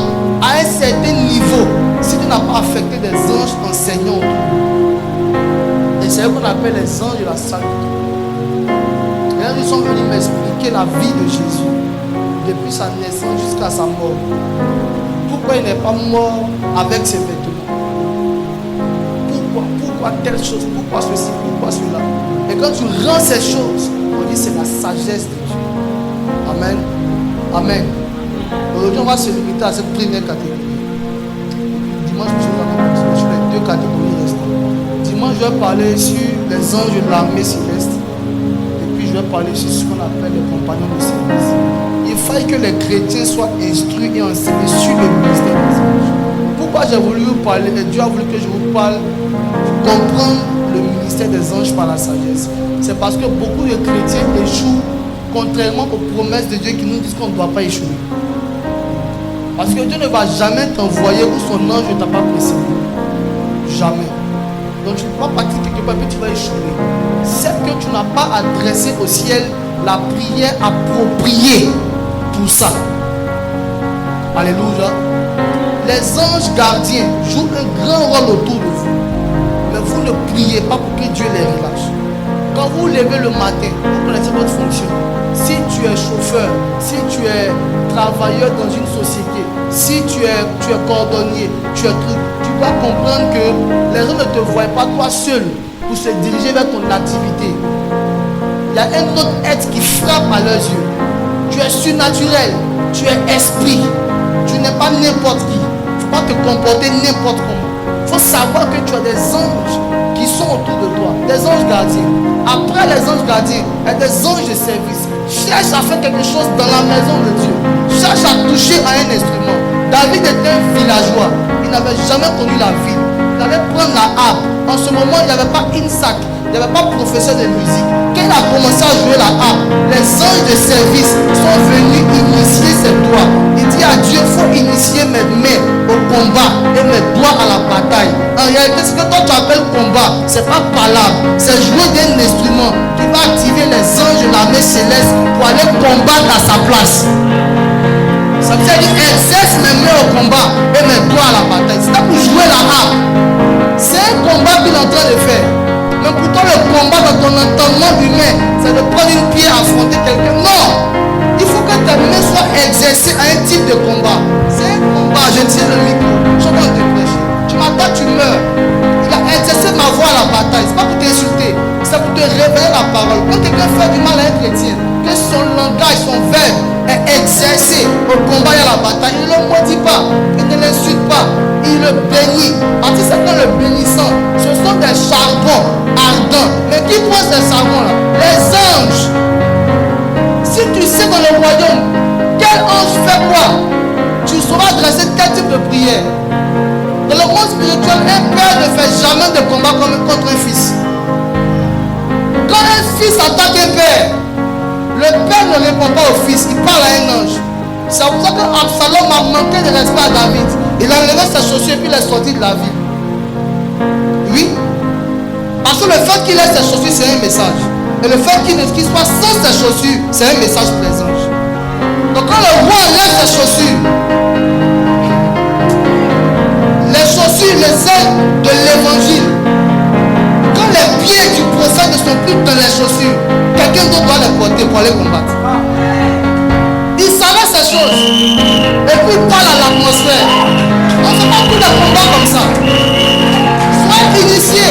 à un certain niveau si tu n'as pas affecté des anges enseignants. Et c'est ce qu'on appelle les anges de la salle. Et ils sont venus m'expliquer la vie de Jésus depuis sa naissance jusqu'à sa mort. Pourquoi il n'est pas mort avec ses vêtements? Pourquoi telle chose? Pourquoi ceci? Pourquoi cela? Et quand tu rends ces choses, on dit c'est la sagesse de Dieu. Amen. Amen. Aujourd'hui, on va se limiter à cette première catégorie. Dimanche, je vais sur les 2 catégories restantes. Dimanche, je vais parler sur les anges de l'armée céleste. Et puis, je vais parler sur ce qu'on appelle les compagnons de service. Il faille que les chrétiens soient instruits et enseignés sur le ministère des anges. Pourquoi j'ai voulu vous parler, et Dieu a voulu que je vous parle, comprendre le ministère des anges par la sagesse. C'est parce que beaucoup de chrétiens échouent contrairement aux promesses de Dieu qui nous disent qu'on ne doit pas échouer. Parce que Dieu ne va jamais t'envoyer où son ange ne t'a pas précédé. Jamais. Donc tu ne peux pas partir quelque part et tu vas échouer. C'est que tu n'as pas adressé au ciel la prière appropriée pour ça. Alléluia. Les anges gardiens jouent un grand rôle autour de vous. Mais vous ne priez pas pour que Dieu les relâche. Quand vous levez le matin, vous connaissez votre fonction. Si tu es chauffeur, si tu es travailleur dans une société, si tu es cordonnier, tu dois comprendre que les gens ne te voient pas toi seul pour se diriger vers ton activité. Il y a un autre être qui frappe à leurs yeux. Tu es surnaturel, tu es esprit, tu n'es pas n'importe qui. Il ne faut pas te comporter n'importe comment. Il faut savoir que tu as des anges qui sont autour de toi, des anges gardiens. Après les anges gardiens, il y a des anges de service. Cherche à faire quelque chose dans la maison de Dieu. Cherche à toucher à un instrument. David était un villageois. Il n'avait jamais connu la ville. Il allait prendre la harpe. En ce moment, il n'y avait pas INSAC. Il n'y avait pas professeur de musique. Quand il a commencé à jouer la harpe, les anges de service sont venus initier ses doigts. Il dit à Dieu, il faut initier mes mains au combat et mes doigts à la bataille. En réalité, ce que toi tu appelles combat, c'est pas palabre. C'est jouer d'un instrument qui va activer les anges de l'armée céleste pour aller combattre à sa place. Ça veut dire exerce mes mains au combat et mes doigts à la bataille. C'est pas pour jouer la harpe. C'est un combat qu'il est en train de faire. Mais pourtant le combat dans ton entendement humain, c'est de prendre une pierre à affronter quelqu'un. Non! Il faut que tes mains soient exercées à un type de combat. C'est un combat, je tiens le micro, je suis en train de te prêcher. Tu m'attends, tu meurs. Il a exercé ma voix à la bataille. C'est pas pour t'insulter, c'est pour te révéler la parole. Quand quelqu'un fait du mal à un chrétien, que son langage, son verbe est exercé au combat et à la bataille, il ne le maudit pas, il ne l'insulte pas, il le bénit. Parce que c'est quand le bénissant, ce sont des charbons ardents. Mais qui pose ces charbons là? Les anges. Si tu sais dans le royaume, quel ange fait quoi, tu sauras adresser quel type de prière. Dans le monde spirituel, un père ne fait jamais de combat contre un fils. Quand un fils attaque un père, le père ne répond pas au fils, il parle à un ange. C'est pour ça qu'Absalom a manqué de respect à David. Il a enlevé ses chaussures et puis il est sorti de la ville. Oui. Parce que le fait qu'il ait ses chaussures, c'est un message. Et le fait qu'il soit sans ses chaussures, c'est un message pour les anges. Donc quand le roi enlève ses chaussures, les chaussures, les ailes de l'évangile, quand les pieds du prophète ne sont plus dans les chaussures, quelqu'un d'autre doit les porter pour aller combattre. Il savait ces choses. Et puis il parle à l'atmosphère. On ne fait pas tout de combat comme ça. Sois initié.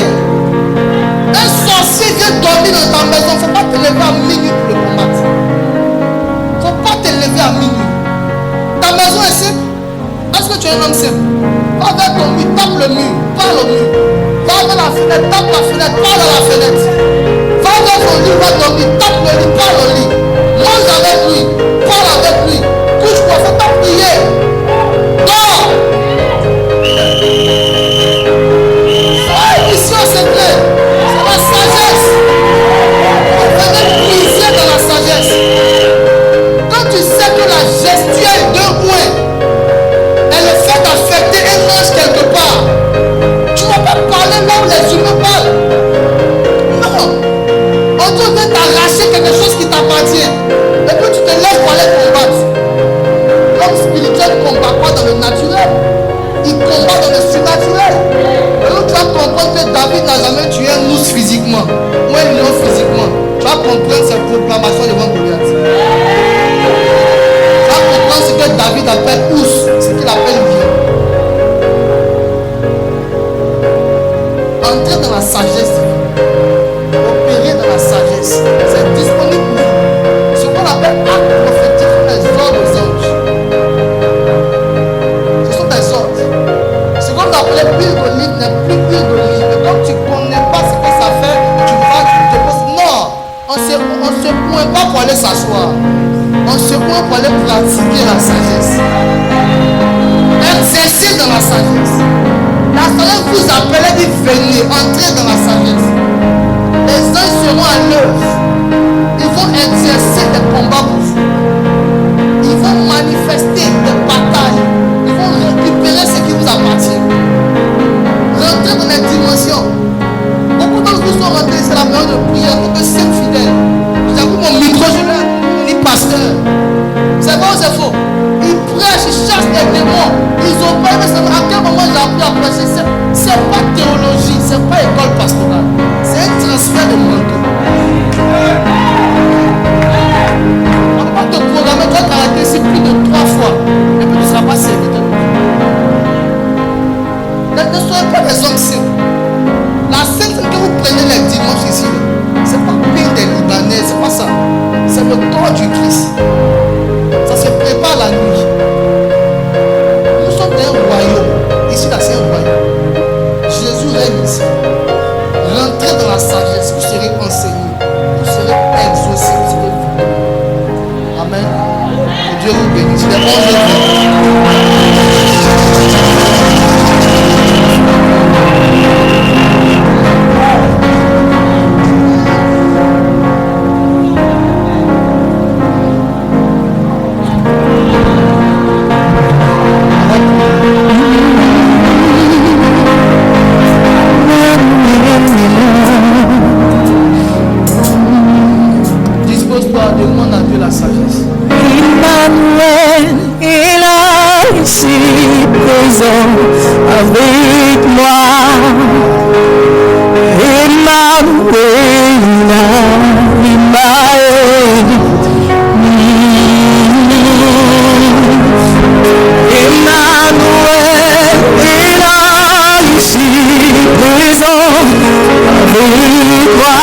Un sorcier vient dormir dans ta maison. Il ne faut pas te lever à minuit pour le combattre. Il ne faut pas te lever à minuit. Ta maison est simple. Est-ce que tu es un homme simple? Va vers ton mur, tape le mur, parle au mur. Va vers la fenêtre, tape la fenêtre, parle à la fenêtre. Va vers ton lit, va dormir, tape le lit, parle au lit. Mange avec lui, parle avec lui. Couche-toi, faut pas prier. Dors. Sois ici au secret. C'est la sagesse. Venez puiser dans la sagesse. Quand tu sais que la gestuelle d'un coin est le fait d'affecter un ange quelque part, tu ne vas pas parler là où les humains parlent. Non. On doit t'arracher quelque chose qui t'appartient. Et puis tu te lèves pour aller combattre. L'homme spirituel ne combat pas dans le naturel. Il combat dans le surnaturel. Et donc tu vas comprendre que David n'a jamais tué un ours physiquement. Ou un lion physiquement. Tu vas comprendre ses proclamations devant Goliath. Tu vas comprendre ce que David appelle ours. Ce qu'il appelle lion. Entrez dans la sagesse divine. Opérer dans la sagesse. C'est disponible pour vous. Ce qu'on appelle acte prophétique sont les ordres aux anges. Ce sont des ordres. Ce qu'on appelait huile d'olive n'est plus huile d'olive. Et comme tu ne connais pas ce que ça fait, tu vas, tu te poses. Non, on ne se pointe pas pour aller s'asseoir. On se pointe pour aller pratiquer la sagesse. Exercer dans la sagesse. La sagesse vous appelle, dit venez, entrez dans la sagesse. Les anges seront à l'œuvre. Ils vont exercer des combats pour vous. Ils vont manifester des batailles. ici. Rentrez dans la sagesse, vous serez enseigné, vous serez exaucé, vous serez vu. Amen. Que Dieu vous bénisse. Les bons dispose-toi, demande à Dieu la sagesse. Emmanuel est là, ici présent avec moi. Emmanuel est là, Emmanuel. Emmanuel est là, ici présent avec moi.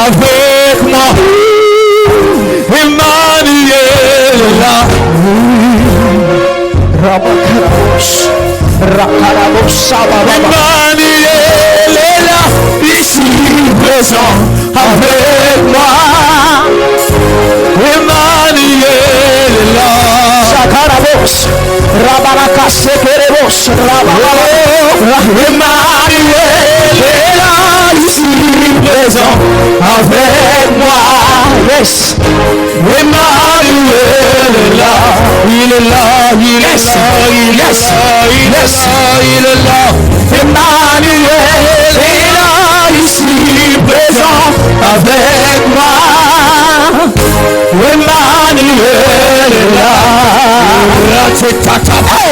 avec moi. Emmanuel est là. Emmanuel est là, ici présent avec moi. Emmanuel est là. Rabaros, Rabarakasekerebos, Emmanuel est là, ici présent avec moi. Yes. Emmanuel est là, il est là, il est là, il est là, il est là, il est là. Emmanuel est là, ici présent avec moi. Emmanuel est là. Avec moi,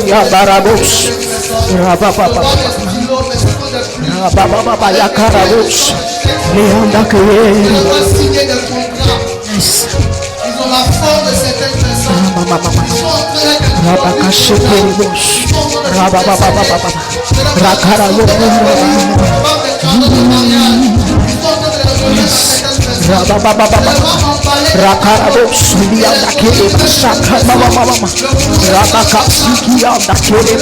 Yabarabos, Rabababa, Rabababa, Yakarabos, Leandakaye. Ils ont la forme de certaines personnes. Rabakashekeribos, Rabababa, Rakarabos, Rakarabo Sulia Dakele Saka Mama Rabaka Sikia Dakele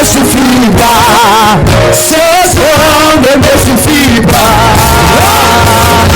suffit pas. Ce soir ne me suffit pas.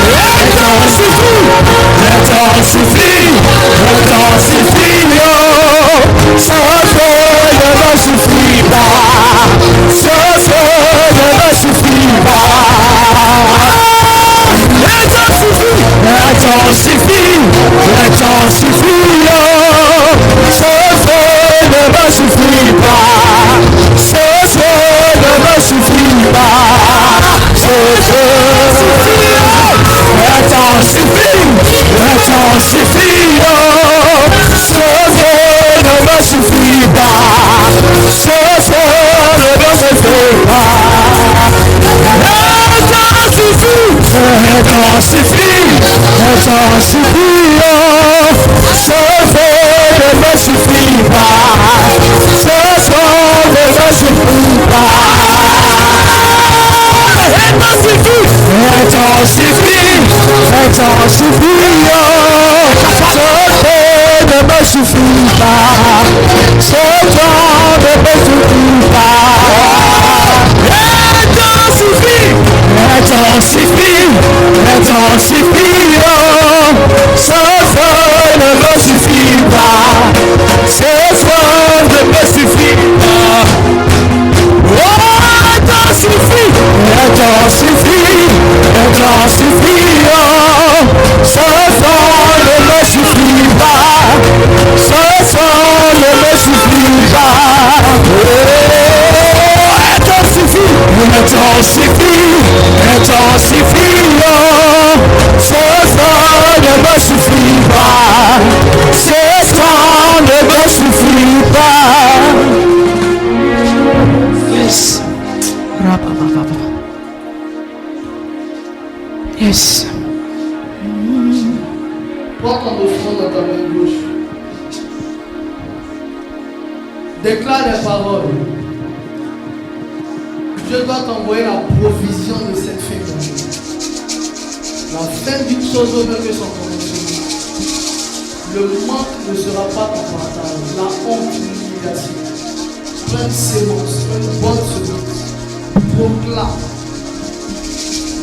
suffit, ce feu ne me suffit pas, ce feu ne me suffit pas. Le temps suffit, ce feu ne me suffit pas, ce feu ne me suffit pas. Le temps suffit, ce feu ne me suffit pas, ce temps ne me suffit pas. Le temps suffit, ce feu ne me suffit pas, ce feu ne me suffit pas. Oh, le temps suffit, ce feu ne me suffit pas, ce feu ne me suffit pas. Le temps suffit, ce feu ne me suffit pas, ce temps ne me suffit pas. Yes. Yes. Prends ton offrande dans ta main gauche. Déclare les paroles. Dieu doit t'envoyer la provision de cette fin d'année. La fin d'une chose au même que son commencement. Le manque ne sera pas ton partage. La honte, l'humiliation. Pleine sémence, une bonne semence. Proclame.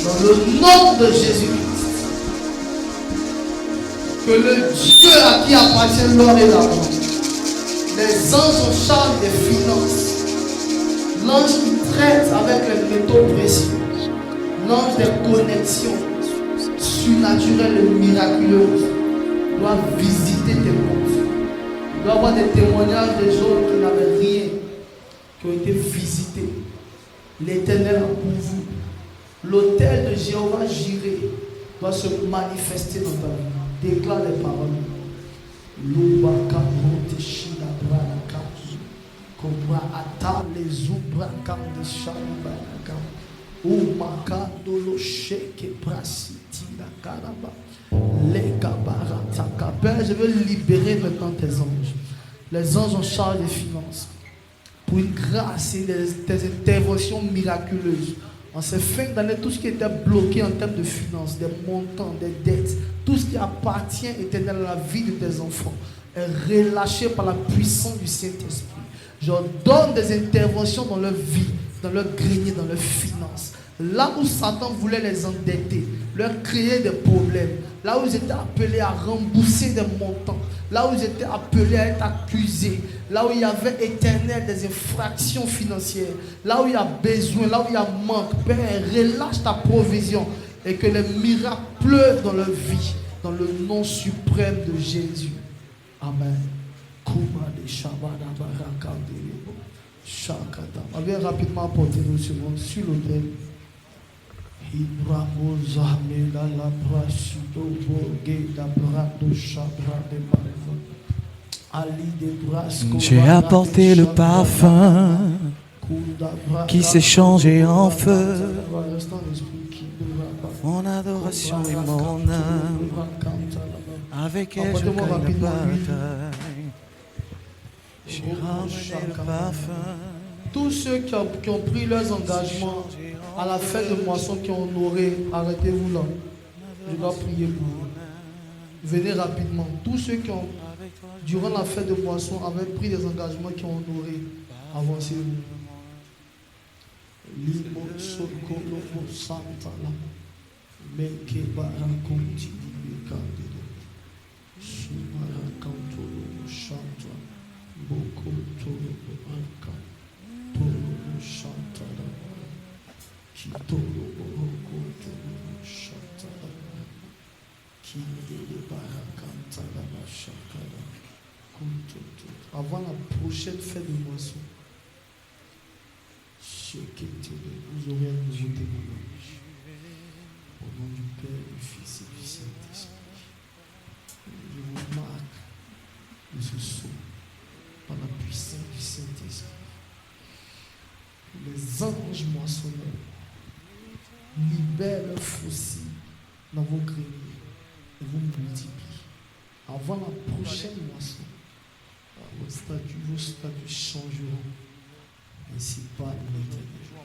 Dans le nom de Jésus-Christ. Que le Dieu à qui appartient l'or et l'argent. Les anges en charge des finances. L'ange qui traite avec les métaux précieux. L'ange des connexions surnaturelles et miraculeuses doit visiter tes comptes. Il doit y avoir des témoignages des gens qui n'avaient rien, qui ont été visités. L'Éternel a pourvu. L'autel de Jéhovah Jireh doit se manifester dans ta vie. Déclare les paroles. Cobra ata les ubra kam de shamba kam umakando lo sheke prasiti la karaba les kabarata Père, je veux libérer maintenant tes anges, les anges en charge des finances, pour une grâce et des interventions miraculeuses. En ces fins d'année, tout ce qui était bloqué en termes de finances, des montants, des dettes, tout ce qui appartient éternel à la vie de tes enfants est relâché par la puissance du Saint-Esprit. Je donne des interventions dans leur vie, dans leur grenier, dans leurs finances. Là où Satan voulait les endetter, leur créer des problèmes, là où ils étaient appelés à rembourser des montants, là où ils étaient appelés à être accusés, là où il y avait éternel des infractions financières, là où il y a besoin, là où il y a manque, Père, relâche ta provision et que les miracles pleuvent dans leur vie, dans le nom suprême de Jésus. Amen. Viens rapidement apporter nos secondes sur l'autel. J'ai apporté le parfum qui s'est changé en feu. Mon adoration et mon âme, avec elle je gagne la bataille. J'ai ramené le parfum. Tous ceux qui ont pris leurs engagements à la fin de moisson, qui ont honoré, arrêtez-vous là. Je dois prier pour vous. Venez rapidement. Tous ceux qui ont, durant la fin de moisson, avaient pris des engagements, qui ont honoré, avancez-vous. Limo sokolo santala, meke barakonti bikandide, sumara kantolo shanta, boko tolo baraka, tolo shantala, kitolo boko tolo shantala, kinde barakantala shakala, kuntoto. Avant la prochaine fête de moisson, vous aurez un nouveau témoignage. Au nom du Père, du Fils et du Saint-Esprit. anges moissonneurs libèrent leurs faucilles dans vos greniers et vous multiplient. Avant la prochaine moisson, vos statuts changeront. Ainsi parle l'Éternel.